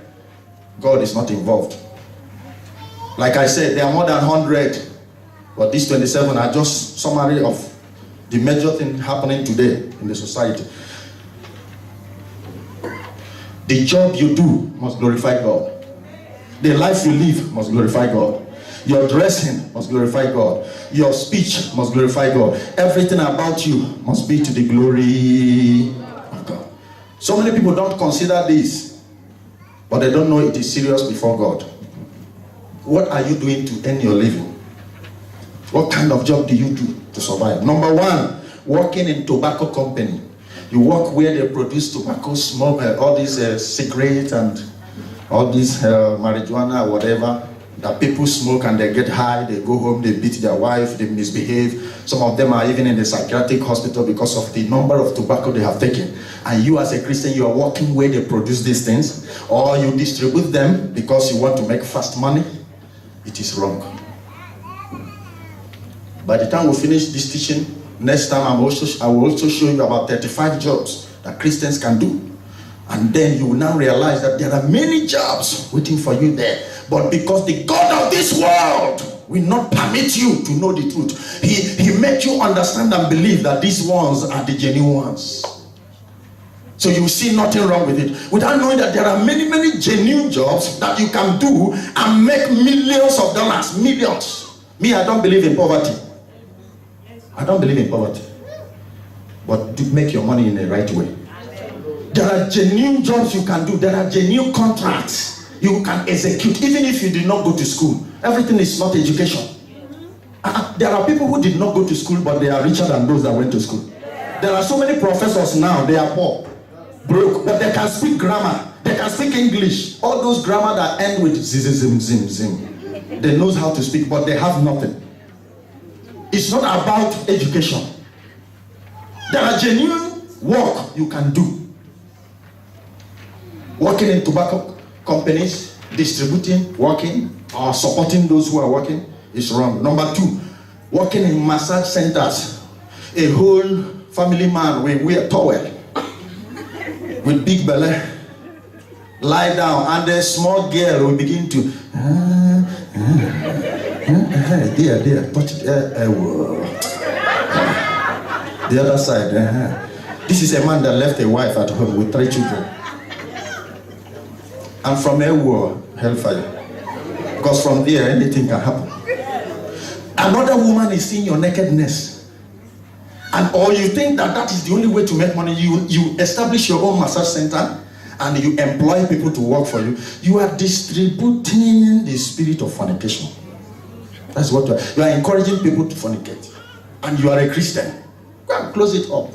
God is not involved. Like I said, there are more than 100. But these 27 are just summary of the major thing happening today in the society. The job you do must glorify God. The life you live must glorify God. Your dressing must glorify God. Your speech must glorify God. Everything about you must be to the glory of God. So many people don't consider this, but they don't know it is serious before God. What are you doing to earn your living? What kind of job do you do to survive? Number one, working in tobacco company. You work where they produce tobacco, smoke, all these cigarettes and all this marijuana or whatever that people smoke and they get high, they go home, they beat their wife, they misbehave. Some of them are even in the psychiatric hospital because of the number of tobacco they have taken. And you as a Christian, you are working where they produce these things, or you distribute them because you want to make fast money. It is wrong. By the time we finish this teaching, next time I will also show you about 35 jobs that Christians can do. And then you will now realize that there are many jobs waiting for you there. But because the God of this world will not permit you to know the truth, He made you understand and believe that these ones are the genuine ones. So you see nothing wrong with it. Without knowing that there are many, many genuine jobs that you can do and make millions of dollars. Millions. Me, I don't believe in poverty. I don't believe in poverty. But do make your money in the right way. There are genuine jobs you can do. There are genuine contracts you can execute, even if you did not go to school. Everything is not education. There are people who did not go to school, but they are richer than those that went to school. There are so many professors now, they are poor, broke, but they can speak grammar. They can speak English. All those grammar that end with zim, zim, zim. They know how to speak, but they have nothing. It's not about education. There are genuine work you can do. Working in tobacco companies, distributing, working, or supporting those who are working is wrong. Number two, working in massage centers. A whole family man will wear a towel with big belly, lie down, and a small girl will begin to there, touch it, the other side. This is a man that left a wife at home with 3 children. And from hellfire. Because from there, anything can happen. Another woman is seeing your nakedness. Or you think that is the only way to make money. You establish your own massage center and you employ people to work for you. You are distributing the spirit of fornication. That's what you are encouraging people to fornicate. And you are a Christian. Go and close it up.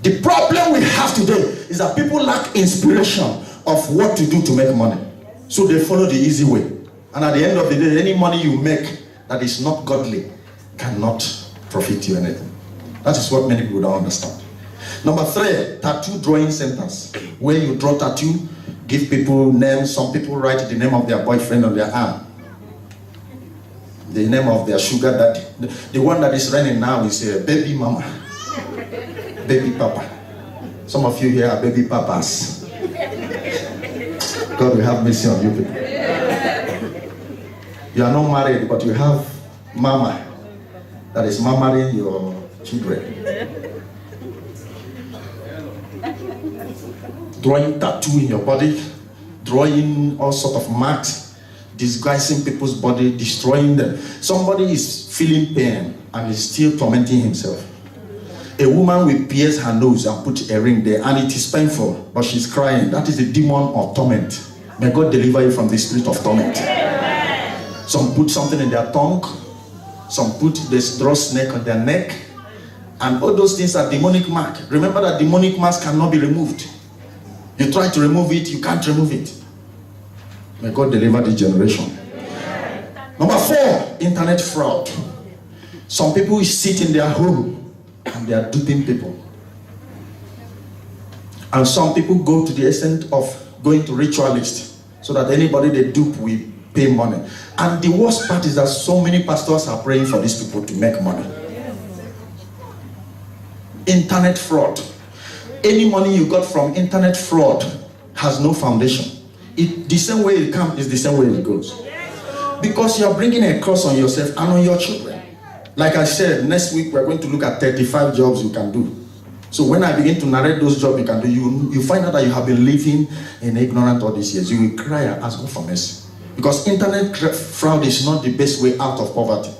The problem we have today is that people lack inspiration of what to do to make money. So they follow the easy way. And at the end of the day, any money you make that is not godly cannot profit you anything. That is what many people don't understand. Number 3, tattoo drawing centers. Where you draw tattoo, give people names. Some people write the name of their boyfriend on their arm. The name of their sugar daddy. The one that is running now is baby mama. Baby papa. Some of you here are baby papas. God will have mercy on you people. You are not married, but you have mama that is mamaing your children. Drawing tattoo in your body, drawing all sort of marks, disguising people's body, destroying them. Somebody is feeling pain and is still tormenting himself. A woman will pierce her nose and put a ring there, and it is painful, but she's crying. That is the demon of torment. May God deliver you from the spirit of torment. Some put something in their tongue. Some put this draw snake on their neck. And all those things are demonic mark. Remember that demonic marks cannot be removed. You try to remove it, you can't remove it. May God deliver this generation. Number 4, internet fraud. Some people sit in their home and they are duping people. And some people go to the extent of going to ritualists so that anybody they dupe will pay money. And the worst part is that so many pastors are praying for these people to make money. Internet fraud. Any money you got from internet fraud has no foundation. The same way it comes is the same way it goes. Because you are bringing a curse on yourself and on your children. Like I said, next week we're going to look at 35 jobs you can do. So when I begin to narrate those jobs you can do, you find out that you have been living in ignorance all these years. You will cry and ask God for mercy. Because internet fraud is not the best way out of poverty.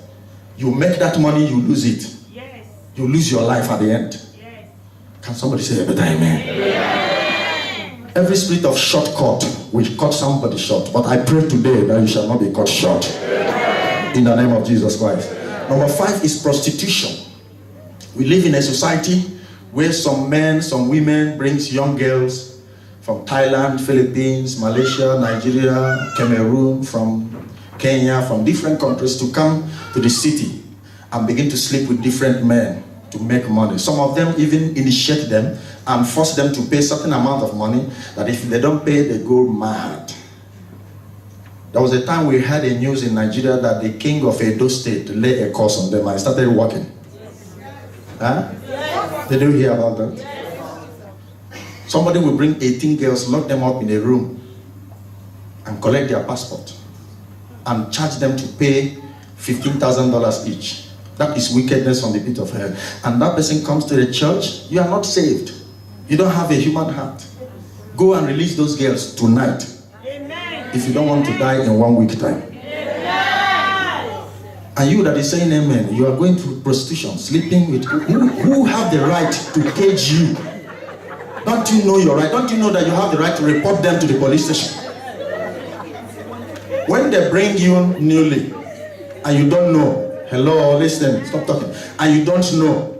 You make that money, you lose it. Yes. You lose your life at the end. Yes. Can somebody say a better amen? Amen? Every spirit of shortcut will cut somebody short. But I pray today that you shall not be cut short. Amen. In the name of Jesus Christ. Number 5 is prostitution. We live in a society where some men, some women brings young girls from Thailand, Philippines, Malaysia, Nigeria, Cameroon, from Kenya, from different countries to come to the city and begin to sleep with different men to make money. Some of them even initiate them and force them to pay a certain amount of money that if they don't pay, they go mad. There was a time we had a news in Nigeria that the king of Edo State laid a curse on them and started working. Huh? Did you hear about that? Somebody will bring 18 girls, lock them up in a room and collect their passport and charge them to pay $15,000 each. That is wickedness from the pit of hell. And that person comes to the church, you are not saved. You don't have a human heart. Go and release those girls tonight. Amen. If you don't want to die in 1 week time. Amen. And you that is saying amen, you are going to prostitution, sleeping with who have the right to cage you. Don't you know your right? Don't you know that you have the right to report them to the police station? When they bring you newly and you don't know, hello, listen, stop talking, and you don't know,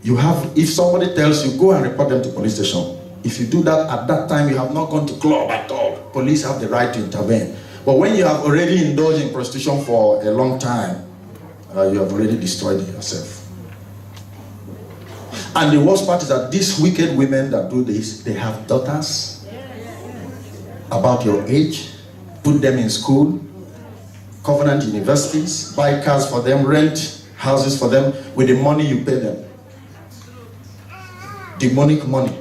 you have, if somebody tells you, go and report them to police station. If you do that at that time, you have not gone to club at all. Police have the right to intervene. But when you have already indulged in prostitution for a long time, you have already destroyed yourself. And the worst part is that these wicked women that do this, they have daughters about your age, put them in school, covenant universities, buy cars for them, rent houses for them with the money you pay them. Demonic money.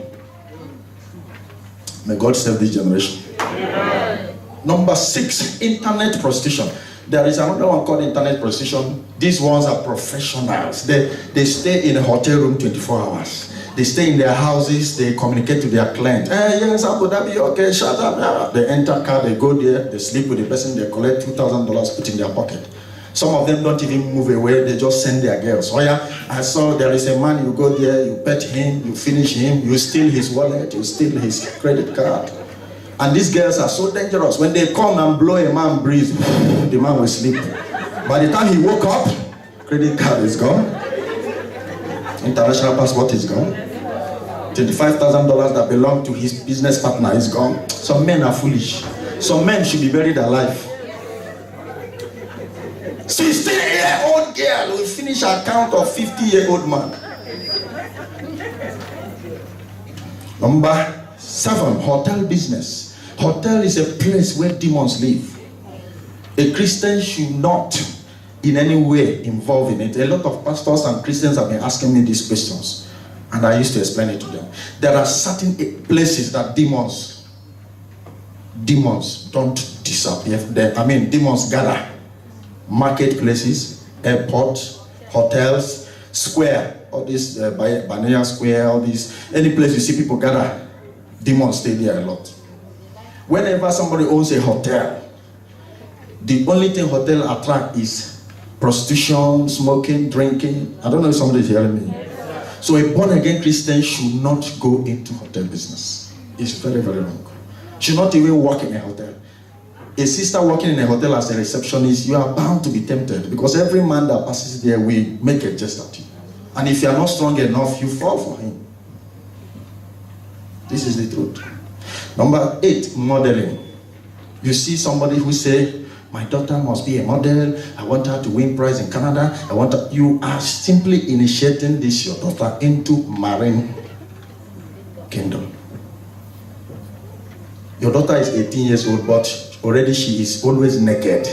May God save this generation. Amen. Number 6, internet prostitution. There is another one called internet prostitution. These ones are professionals. They stay in a hotel room 24 hours. They stay in their houses. They communicate to their client. Hey, yes, Abu Dhabi, okay, shut up. They enter car, they go there, they sleep with the person, they collect $2,000, put in their pocket. Some of them don't even move away, they just send their girls. Oh yeah, I saw there is a man, you go there, you pet him, you finish him, you steal his wallet, you steal his credit card. And these girls are so dangerous. When they come and blow a man breathe, the man will sleep. By the time he woke up, credit card is gone. International passport is gone. $25,000 that belonged to his business partner is gone. Some men are foolish. Some men should be buried alive. 16-year-old girl will finish an account of 50-year-old man. Number 7, hotel business. Hotel is a place where demons live. A Christian should not in any way involve in it. A lot of pastors and Christians have been asking me these questions, and I used to explain it to them. There are certain places that demons don't disappear. Demons gather. Marketplaces, airports, hotels, square, all these Banana Square, all these, any place you see people gather, demons stay there a lot. Whenever somebody owns a hotel, the only thing hotel attract is prostitution, smoking, drinking. I don't know if somebody is hearing me. So a born-again Christian should not go into hotel business. It's very, very wrong. Should not even work in a hotel. a sister working in a hotel as a receptionist, you are bound to be tempted because every man that passes there will make a jest at you. And if you are not strong enough, you fall for him. This is the truth. Number 8, modeling. You see somebody who say, my daughter must be a model. I want her to win prize in Canada. You are simply initiating this, your daughter, into marine kingdom. Your daughter is 18 years old, but already she is always naked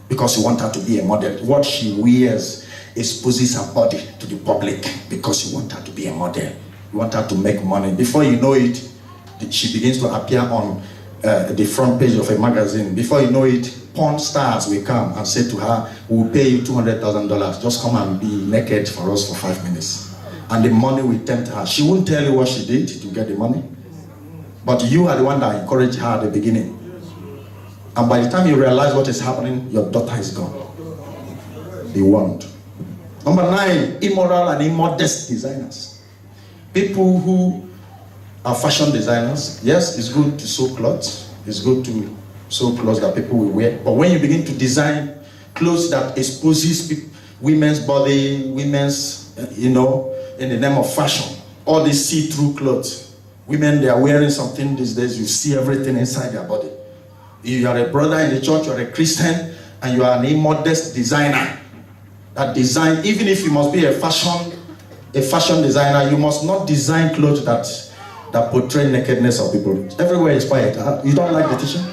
because you want her to be a model. What she wears exposes her body to the public because you want her to be a model. You want her to make money. Before you know it, she begins to appear on the front page of a magazine. Before you know it, porn stars will come and say to her, we'll pay you $200,000. Just come and be naked for us for 5 minutes. And the money will tempt her. She won't tell you what she did to get the money. But you are the one that encouraged her at the beginning. And by the time you realize what is happening, your daughter is gone. Be warned. Number 9, immoral and immodest designers. People who are fashion designers. Yes, it's good to sew clothes. It's good to sew clothes that people will wear. But when you begin to design clothes that exposes women's body, women's, in the name of fashion, all these see-through clothes. Women, they are wearing something these days, you see everything inside their body. You are a brother in the church, you are a Christian, and you are an immodest designer. That design, even if you must be a fashion designer, you must not design clothes that portray nakedness of people. Everywhere is quiet. You don't like the teaching?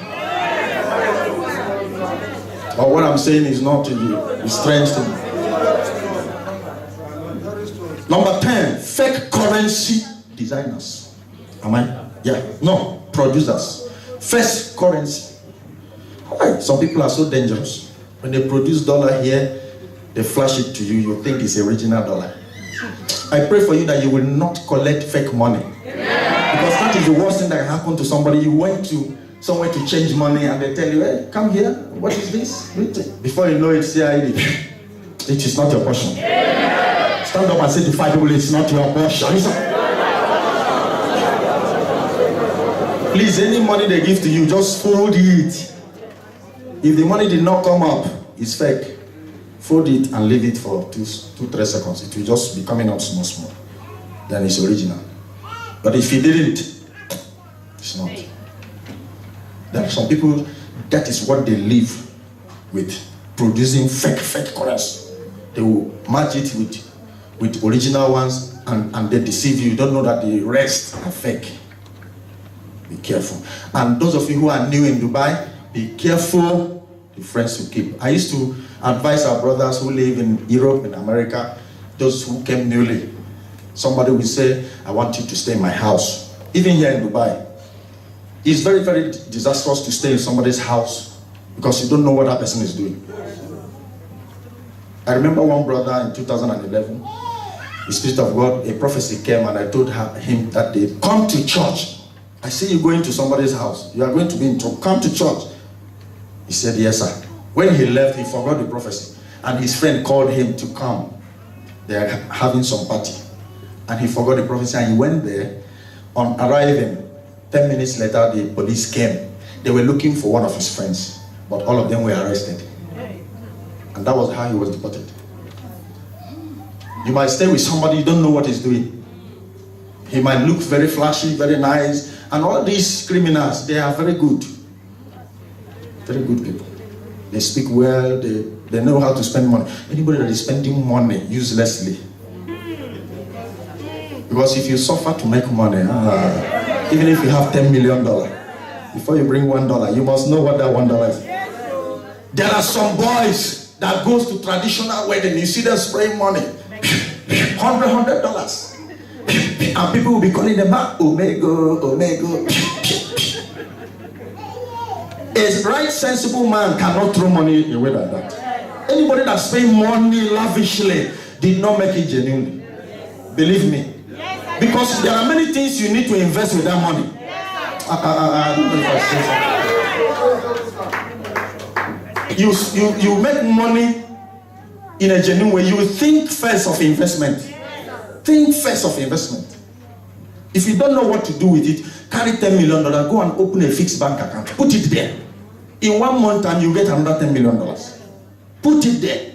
But what I'm saying is not to you. It's strange to me. Number 10, fake currency designers. Am I? Yeah. No, producers. Fake currency. Why? Some people are so dangerous. When they produce dollar here, they flash it to you. You think it's original dollar. I pray for you that you will not collect fake money. Because that is the worst thing that can happen to somebody. You went to somewhere to change money and they tell you, hey, come here. What is this? Before you know it, CID. It is not your portion. Stand up and say to 5 people, it's not your portion. Please, any money they give to you, just fold it. If the money did not come up, it's fake. Fold it and leave it for 2-3 seconds. It will just be coming up small. Then it's original. But if you didn't, it's not. There are some people, that is what they live with, producing fake currency. They will match it with original ones and they deceive you. You don't know that the rest are fake. Be careful. And those of you who are new in Dubai, be careful the friends you keep. I used to advise our brothers who live in Europe and America, those who came newly. Somebody will say, I want you to stay in my house. Even here in Dubai. It's very, very disastrous to stay in somebody's house because you don't know what that person is doing. I remember one brother in 2011, the Spirit of God, a prophecy came and I told him that day, come to church. I see you going to somebody's house. You are going to be in trouble. Come to church. He said, yes, sir. When he left, he forgot the prophecy. And his friend called him to come. They are having some party. And he forgot the prophecy and he went there. On arriving, 10 minutes later, the police came. They were looking for one of his friends, but all of them were arrested. And that was how he was deported. You might stay with somebody, you don't know what he's doing. He might look very flashy, very nice, and all these criminals, they are very good. Very good people. They speak well, they know how to spend money. Anybody that is spending money uselessly. Because if you suffer to make money, even if you have $10 million, before you bring $1, you must know what that $1 is. There are some boys that goes to traditional wedding, you see them spraying money, $100. And people will be calling them back, Omega. A right sensible man cannot throw money away like that. Anybody that spends money lavishly did not make it genuinely. Believe me. Because there are many things you need to invest with that money. I don't know if I say something. You make money in a genuine way. You think first of investment. Think first of investment. If you don't know what to do with it, carry $10 million, go and open a fixed bank account. Put it there. In 1 month time, you get another $10 million. Put it there.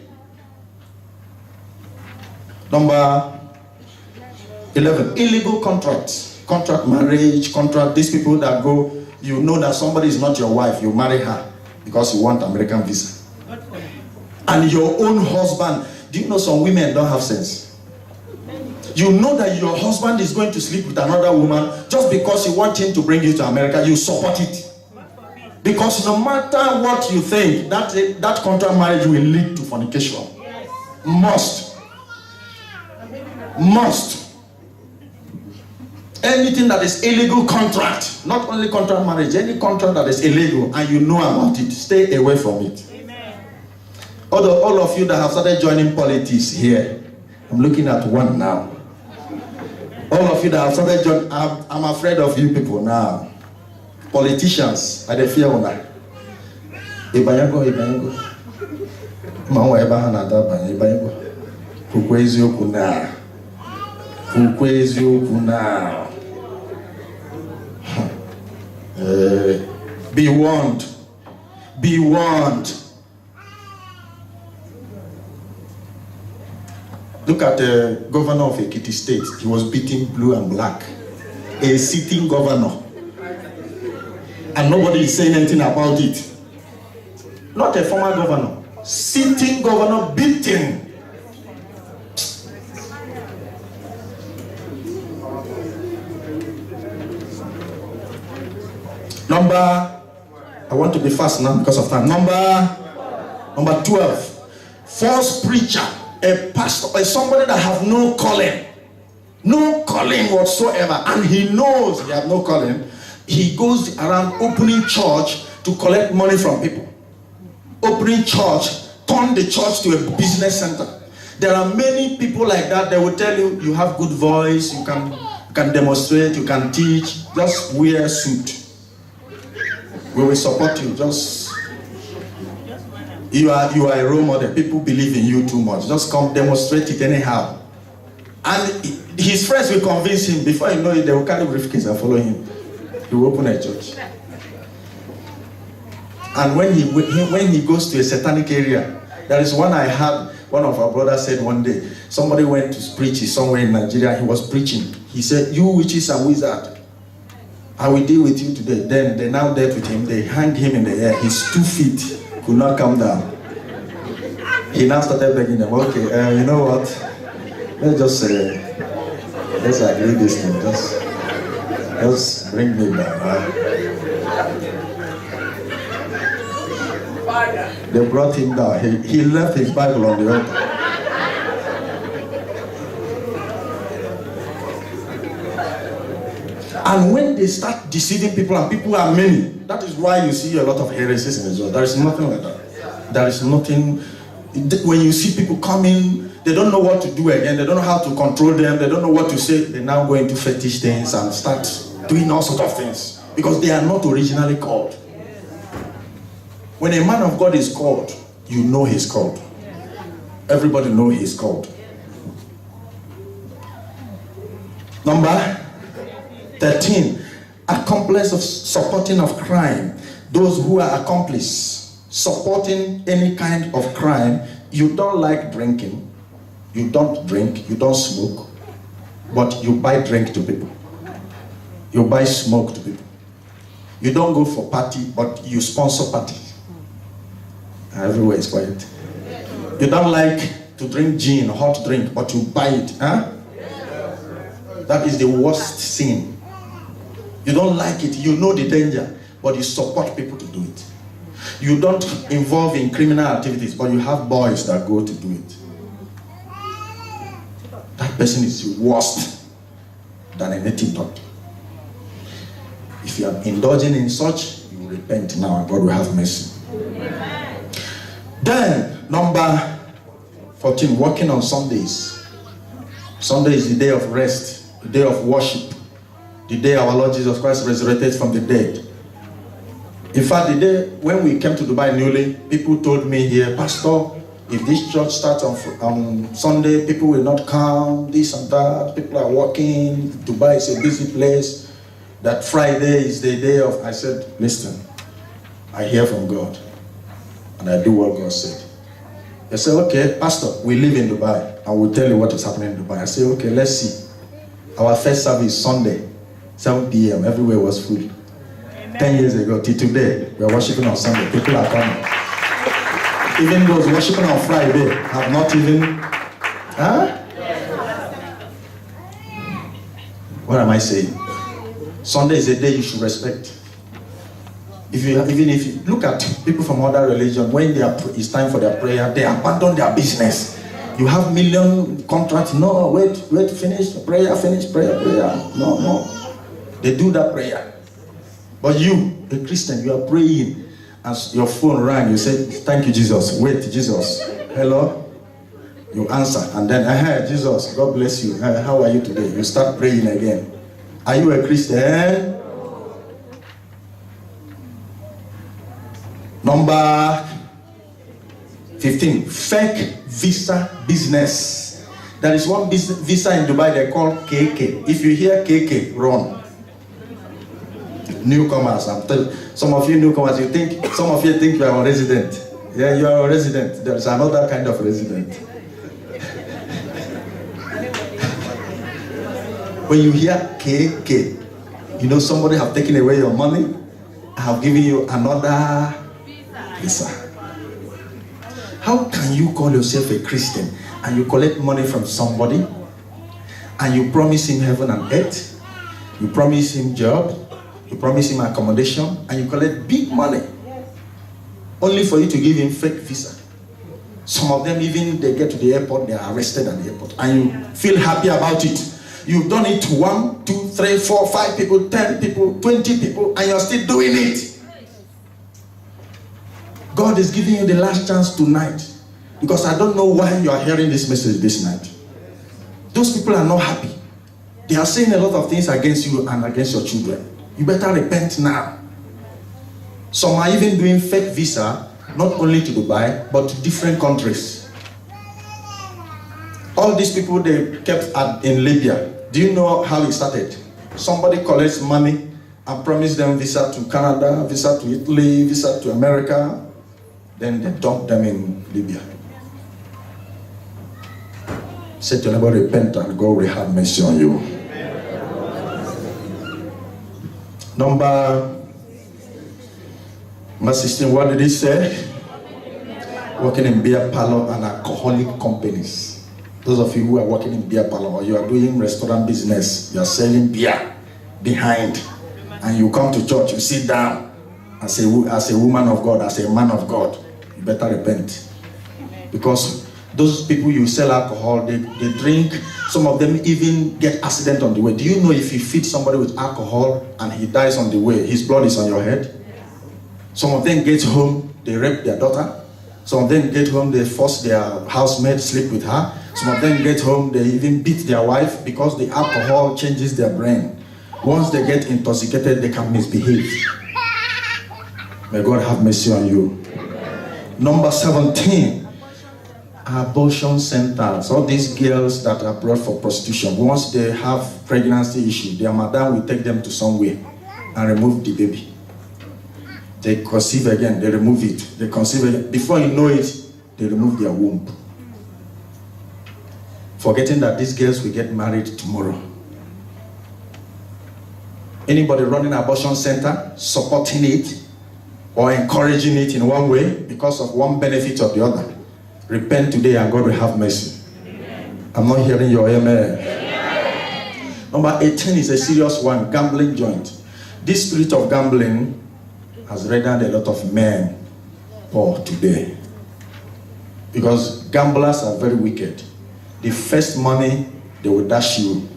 Number 11, illegal contracts. Contract marriage, contract, these people that go, you know that somebody is not your wife, you marry her because you want American visa. And your own husband, do you know some women don't have sense? You know that your husband is going to sleep with another woman just because you want him to bring you to America, you support it. Because no matter what you think, that contract marriage will lead to fornication. Must. Anything that is illegal contract, not only contract marriage, any contract that is illegal and you know about it, stay away from it. All of you that have started joining politics here, I'm looking at one now. All of you that have started joining, I'm afraid of you people now. Politicians, I fear una. Ibanyago. Mawa eba na daba ibanyago. Kukwezi okuna. Be warned. Be warned. Look at the governor of Ekiti State. He was beating blue and black. A sitting governor. And nobody is saying anything about it. Not a former governor. Sitting governor beating. I want to be fast now because of time. Number 12. False preacher. A pastor, somebody that have no calling whatsoever, and he knows he have no calling. He goes around opening church to collect money from people. Opening church, turn the church to a business center. There are many people like that. They will tell you, you have good voice, you can demonstrate, you can teach. Just wear a suit. We will support you. You are a role model. People believe in you too much. Just come demonstrate it anyhow. And his friends will convince him. Before you know it, they will carry briefcase and follow him. He will open a church. And when he goes to a satanic area, there is one I heard, one of our brothers said one day, somebody went to preach somewhere in Nigeria. He was preaching. He said, "You witches and wizards, I will deal with you today." Then they now dealt with him. They hanged him in the air. His 2 feet could not come down. He now started begging them, "Okay, you know what? Let's agree this thing. Just bring me down." They brought him down. He left his Bible on the altar. And when they start deceiving people, and people are many, that is why you see a lot of heresies in Israel. There is nothing like that. There is nothing. When you see people coming, they don't know what to do again. They don't know how to control them. They don't know what to say. They now go into fetish things and start doing all sorts of things because they are not originally called. When a man of God is called, you know he's called. Everybody knows he's called. Number 13, accomplice of supporting of crime. Those who are accomplice, supporting any kind of crime. You don't like drinking. You don't drink. You don't smoke. But you buy drink to people. You buy smoke to people. You don't go for party, but you sponsor party. Everywhere is quiet. You don't like to drink gin, hot drink, but you buy it. Huh? That is the worst sin. You don't like it, you know the danger, but you support people to do it. You don't involve in criminal activities, but you have boys that go to do it. That person is worse than a native doctor. If you are indulging in such, you will repent now and God will have mercy. Then, number 14, working on Sundays. Sunday is the day of rest, the day of worship, the day our Lord Jesus Christ resurrected from the dead. In fact, the day when we came to Dubai newly, people told me here, "Pastor, if this church starts on Sunday, people will not come, this and that. People are working. Dubai is a busy place. That Friday is the day of..." I said, "Listen, I hear from God. And I do what God said. They say, okay, Pastor, we live in Dubai. I will tell you what is happening in Dubai. I say, okay, let's see. Our first service, Sunday, 7 p.m., everywhere was full. Amen. 10 years ago, till today, we are worshiping on Sunday. People are coming. Even those worshiping on Friday have not even... Huh? What am I saying? Sunday is a day you should respect. Even if you look at people from other religions, when it's time for their prayer, they abandon their business. You have million contracts. No, wait, finish prayer. No. They do that prayer. But you, a Christian, you are praying. As your phone rang, you say, thank you, Jesus. Wait, Jesus. Hello? You answer. And then, hey, Jesus, God bless you. How are you today? You start praying again. Are you a Christian? Number 15, fake visa business. There is one visa in Dubai they call KK. If you hear KK, run. Newcomers, I'm telling some of you newcomers, some of you think you are a resident. Yeah, you are a resident. There is another kind of resident. When you hear KK, you know somebody have taken away your money, have given you another visa. How can you call yourself a Christian and you collect money from somebody and you promise him heaven and earth, you promise him job, you promise him accommodation, and you collect big money only for you to give him fake visa? Some of them, even they get to the airport, they are arrested at the airport, and you feel happy about it. You've done it to 1, 2, 3, 4, 5 people, 10 people, 20 people, and you're still doing it. God is giving you the last chance tonight, because I don't know why you are hearing this message this night. Those people are not happy. They are saying a lot of things against you and against your children. You better repent now. Some are even doing fake visa, not only to Dubai, but to different countries. All these people they kept in Libya. Do you know how it started? Somebody collects money and promise them visa to Canada, visa to Italy, visa to America. Then they dump them in Libya. Say to neighbor, repent and God will have mercy on you. Number 16, what did he say? Working in beer parlor and alcoholic companies. Those of you who are working in beer parlor or you are doing restaurant business, you are selling beer behind, and you come to church, you sit down as a woman of God, as a man of God, you better repent. Because those people you sell alcohol, they drink, some of them even get accident on the way. Do you know if you feed somebody with alcohol and he dies on the way, his blood is on your head? Some of them get home, they rape their daughter. Some of them get home, they force their housemaid sleep with her. Some of them get home, they even beat their wife because the alcohol changes their brain. Once they get intoxicated, they can misbehave. May God have mercy on you. Number 17, abortion centers. All these girls that are brought for prostitution, once they have pregnancy issue, their mother will take them to somewhere and remove the baby. They conceive again, they remove it. They conceive again. Before you know it, they remove their womb. Forgetting that these girls will get married tomorrow. Anybody running an abortion center, supporting it, or encouraging it in one way because of one benefit or the other, repent today and God will have mercy. Amen. I'm not hearing your amen. Amen. Number 18 is a serious one, gambling joint. This spirit of gambling has rendered a lot of men poor today. Because gamblers are very wicked. The first money, they will dash you.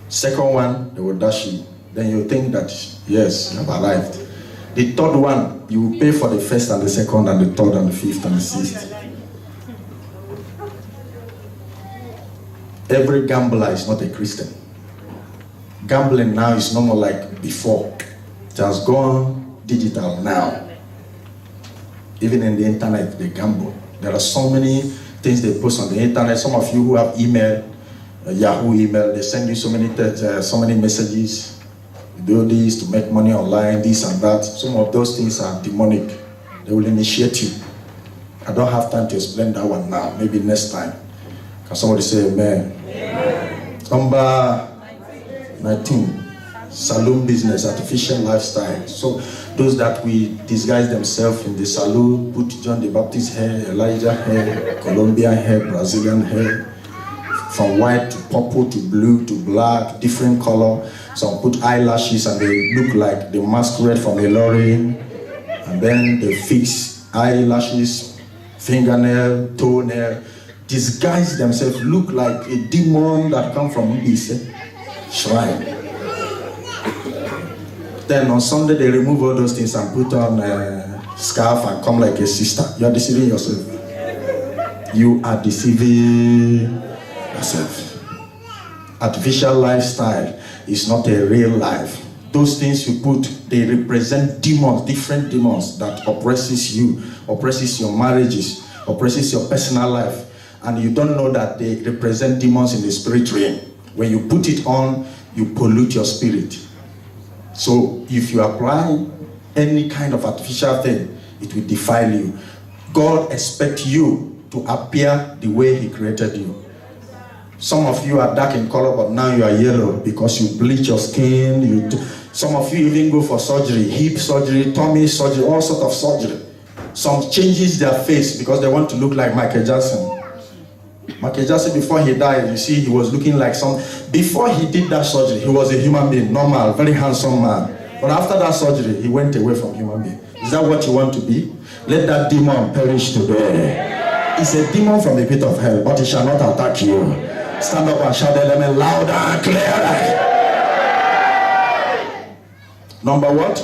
Second one, they will dash you. Then you think that, yes, you have arrived. The third one, you will pay for the first and the second and the third and the fifth and the sixth. Every gambler is not a Christian. Gambling now is no more like before. It has gone digital now. Even in the internet, they gamble. There are so many things they post on the internet. Some of you who have email, Yahoo email, they send you so many messages. do this to make money online, this and that. Some of those things are demonic. They will initiate you. I don't have time to explain that one now. Maybe next time. Can somebody say amen? Amen. Number 19. Saloon business, artificial lifestyle. So those that will disguise themselves in the saloon, put John the Baptist hair, Elijah hair, Colombian hair, Brazilian hair, from white to purple to blue to black, different color. Some put eyelashes and they look like the masquerade from a lorry. And then they fix eyelashes, fingernail, toenail, disguise themselves, look like a demon that come from this shrine. Then on Sunday they remove all those things and put on a scarf and come like a sister. You are deceiving yourself. You are deceiving yourself. Artificial lifestyle is not a real life. Those things you put, they represent demons, different demons that oppresses you, oppresses your marriages, oppresses your personal life. And you don't know that they represent demons in the spirit realm. When you put it on, you pollute your spirit. So if you apply any kind of artificial thing, it will defile you. God expects you to appear the way he created you. Some of you are dark in color, but now you are yellow because you bleach your skin. Some of you even go for surgery, hip surgery, tummy surgery, all sorts of surgery. Some changes their face because they want to look like Michael Jackson. Michael Jackson, before he died, you see, he was looking like some... Before he did that surgery, he was a human being, normal, very handsome man. But after that surgery, he went away from human being. Is that what you want to be? Let that demon perish today. It's a demon from the pit of hell, but it shall not attack you. Stand up and shout the element louder and clearer. Number what?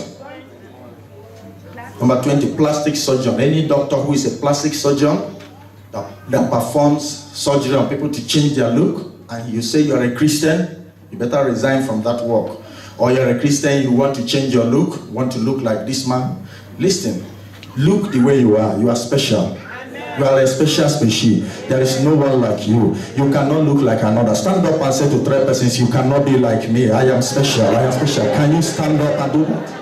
Number 20, plastic surgeon. Any doctor who is a plastic surgeon that performs surgery on people to change their look, and you say you're a Christian, you better resign from that work. Or you're a Christian, you want to change your look, want to look like this man. Listen, look the way you are. You are special. You are a special species. There is no one like you. You cannot look like another. Stand up and say to 3 persons, you cannot be like me. I am special. I am special. Can you stand up and do that?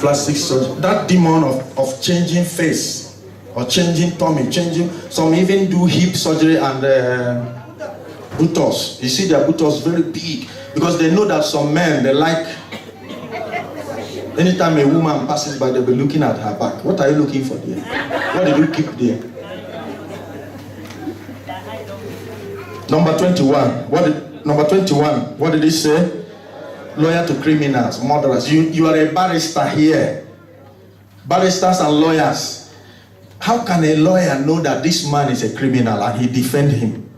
Plastic surgery. That demon of changing face or changing tummy, changing. Some even do hip surgery and buttocks. You see their buttocks very big because they know that some men, they like. Anytime a woman passes by, they'll be looking at her back. What are you looking for there? What did you keep there? Number 21. Number 21. What did he say? Lawyer to criminals, murderers. You are a barrister here. Barristers and lawyers. How can a lawyer know that this man is a criminal and he defend him?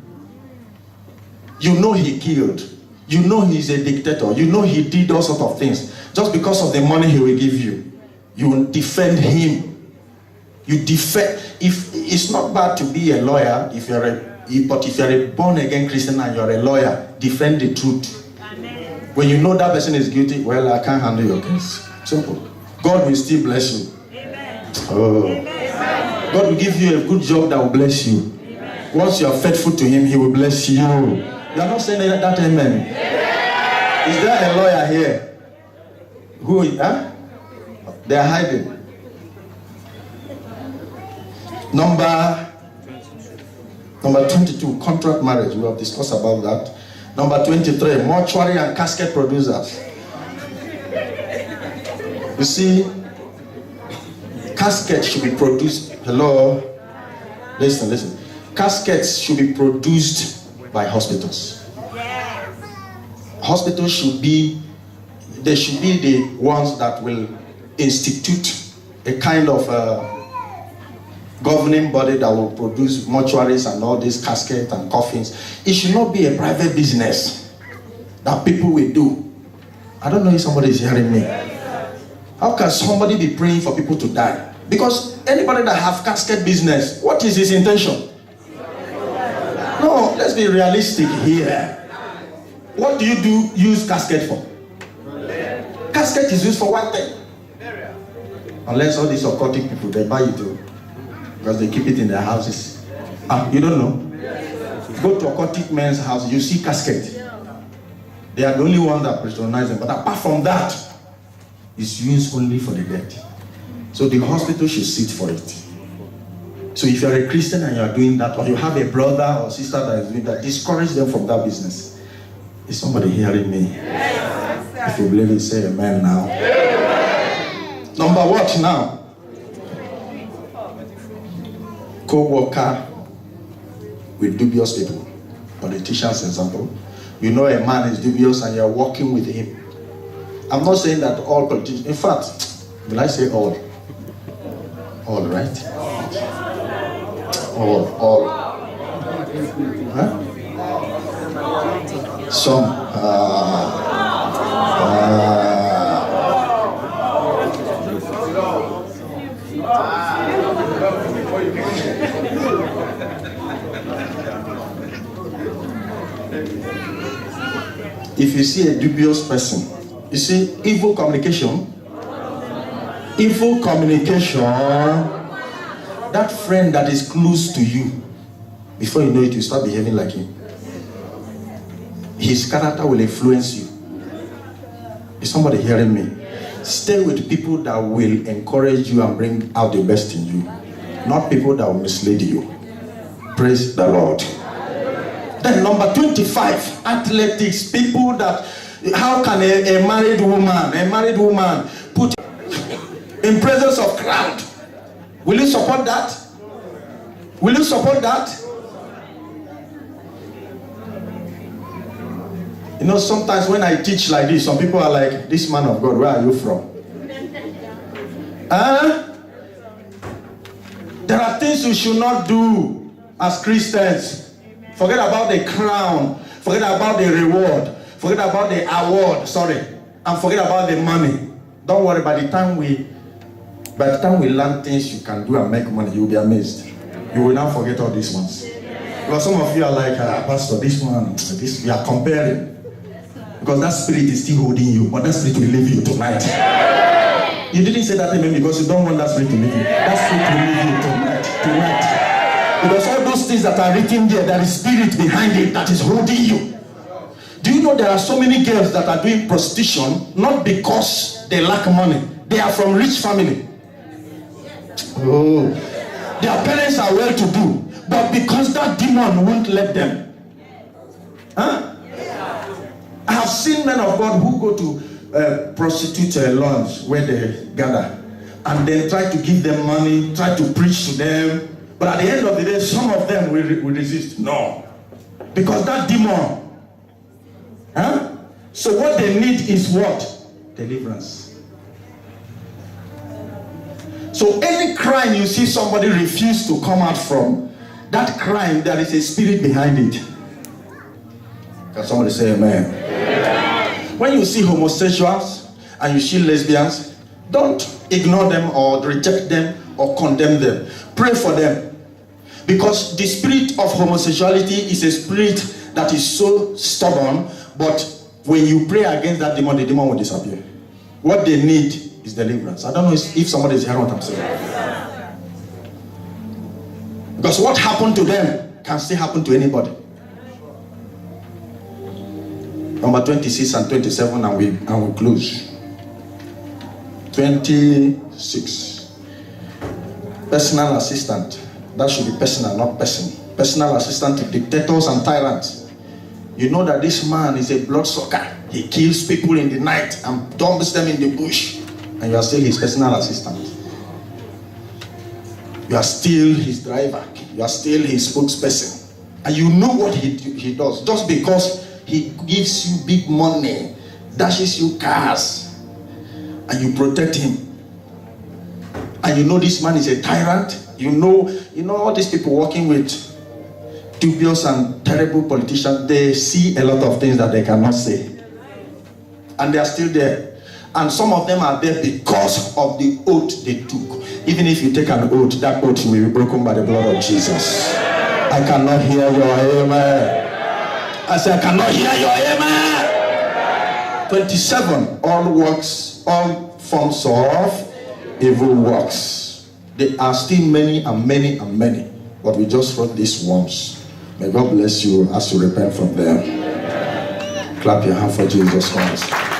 You know he killed. You know he's a dictator. You know he did all sorts of things. Just because of the money he will give you, you will defend him. You defend. If it's not bad to be a lawyer, but if you're a born-again Christian and you're a lawyer, defend the truth. Amen. When you know that person is guilty, well, I can't handle your case. Simple. God will still bless you. Amen. Oh. Amen. God will give you a good job that will bless you. Amen. Once you are faithful to him, he will bless you. You are not saying that, amen. Amen. Is there a lawyer here? Who is that? They are hiding. Number 22, contract marriage. We have discussed about that. Number 23, mortuary and casket producers. You see, caskets should be produced. Hello? Listen. Caskets should be produced by hospitals. Hospitals should be the ones that will institute a kind of governing body that will produce mortuaries and all these caskets and coffins. It should not be a private business that people will do. I don't know if somebody is hearing me. How can somebody be praying for people to die? Because anybody that have casket business, what is his intention? No, let's be realistic here. What do you use casket for? Casket is used for one thing. Unless all these occultic people, they buy it too. Because they keep it in their houses. You don't know? Go to occultic men's house, you see casket. They are the only ones that patronize them. But apart from that, it's used only for the dead. So the hospital should sit for it. So if you're a Christian and you're doing that, or you have a brother or sister that is doing that, discourage them from that business. Is somebody hearing me? If you believe it, say amen now. Number what now? Co-worker with dubious people. Politicians, example. You know a man is dubious and you're working with him. I'm not saying that all politicians, in fact, will I say all? All, right? All. Huh? Some. If you see a dubious person, you see evil communication, that friend that is close to you, before you know it, you start behaving like him. His character will influence you. Is somebody hearing me? Stay with people that will encourage you and bring out the best in you, not people that will mislead you. Praise the Lord. Then number 25, athletics. People that, how can a married woman put in presence of crowd? Will you support that? Will you support that? You know, sometimes when I teach like this, some people are like, this man of God, where are you from? There are things you should not do as Christians. Forget about the crown. Forget about the reward. Forget about the award, and forget about the money. Don't worry, by the time we learn things you can do and make money, you'll be amazed. You will now forget all these ones. Because some of you are like, Pastor, this one, this, we are comparing. Because that spirit is still holding you, but that spirit will leave you tonight. You didn't say that amen because you don't want that spirit to leave you. That spirit will leave you tonight. Because all those things that are written there is spirit behind it that is holding you. Do you know there are so many girls that are doing prostitution, not because they lack money. They are from rich family. Oh, their parents are well-to-do, but because that demon won't let them. Huh? I have seen men of God who go to prostitute lounge where they gather and then try to give them money, try to preach to them. But at the end of the day, some of them will resist. No. Because that demon. Huh? So what they need is what? Deliverance. So any crime you see somebody refuse to come out from, that crime, there is a spirit behind it. Can somebody say amen? Amen. When you see homosexuals and you see lesbians, don't ignore them or reject them or condemn them. Pray for them. Because the spirit of homosexuality is a spirit that is so stubborn, but when you pray against that demon, the demon will disappear. What they need is deliverance. I don't know if somebody is hearing what I'm saying. Because what happened to them can still happen to anybody. Number 26 and 27, and we close. 26. Personal assistant. That should be personal, not person. Personal assistant to dictators and tyrants. You know that this man is a bloodsucker. He kills people in the night and dumps them in the bush. And you are still his personal assistant. You are still his driver. You are still his spokesperson. And you know what he does. Just because he gives you big money, dashes you cars, and you protect him. And you know this man is a tyrant. You know all these people working with dubious and terrible politicians, they see a lot of things that they cannot say. And they are still there. And some of them are there because of the oath they took. Even if you take an oath, that oath will be broken by the blood of Jesus. I cannot hear your amen. I said, I cannot hear your amen. 27, all forms of evil works. There are still many and many and many, but we just wrote these ones. May God bless you as you repent from them. Clap your hand for Jesus Christ.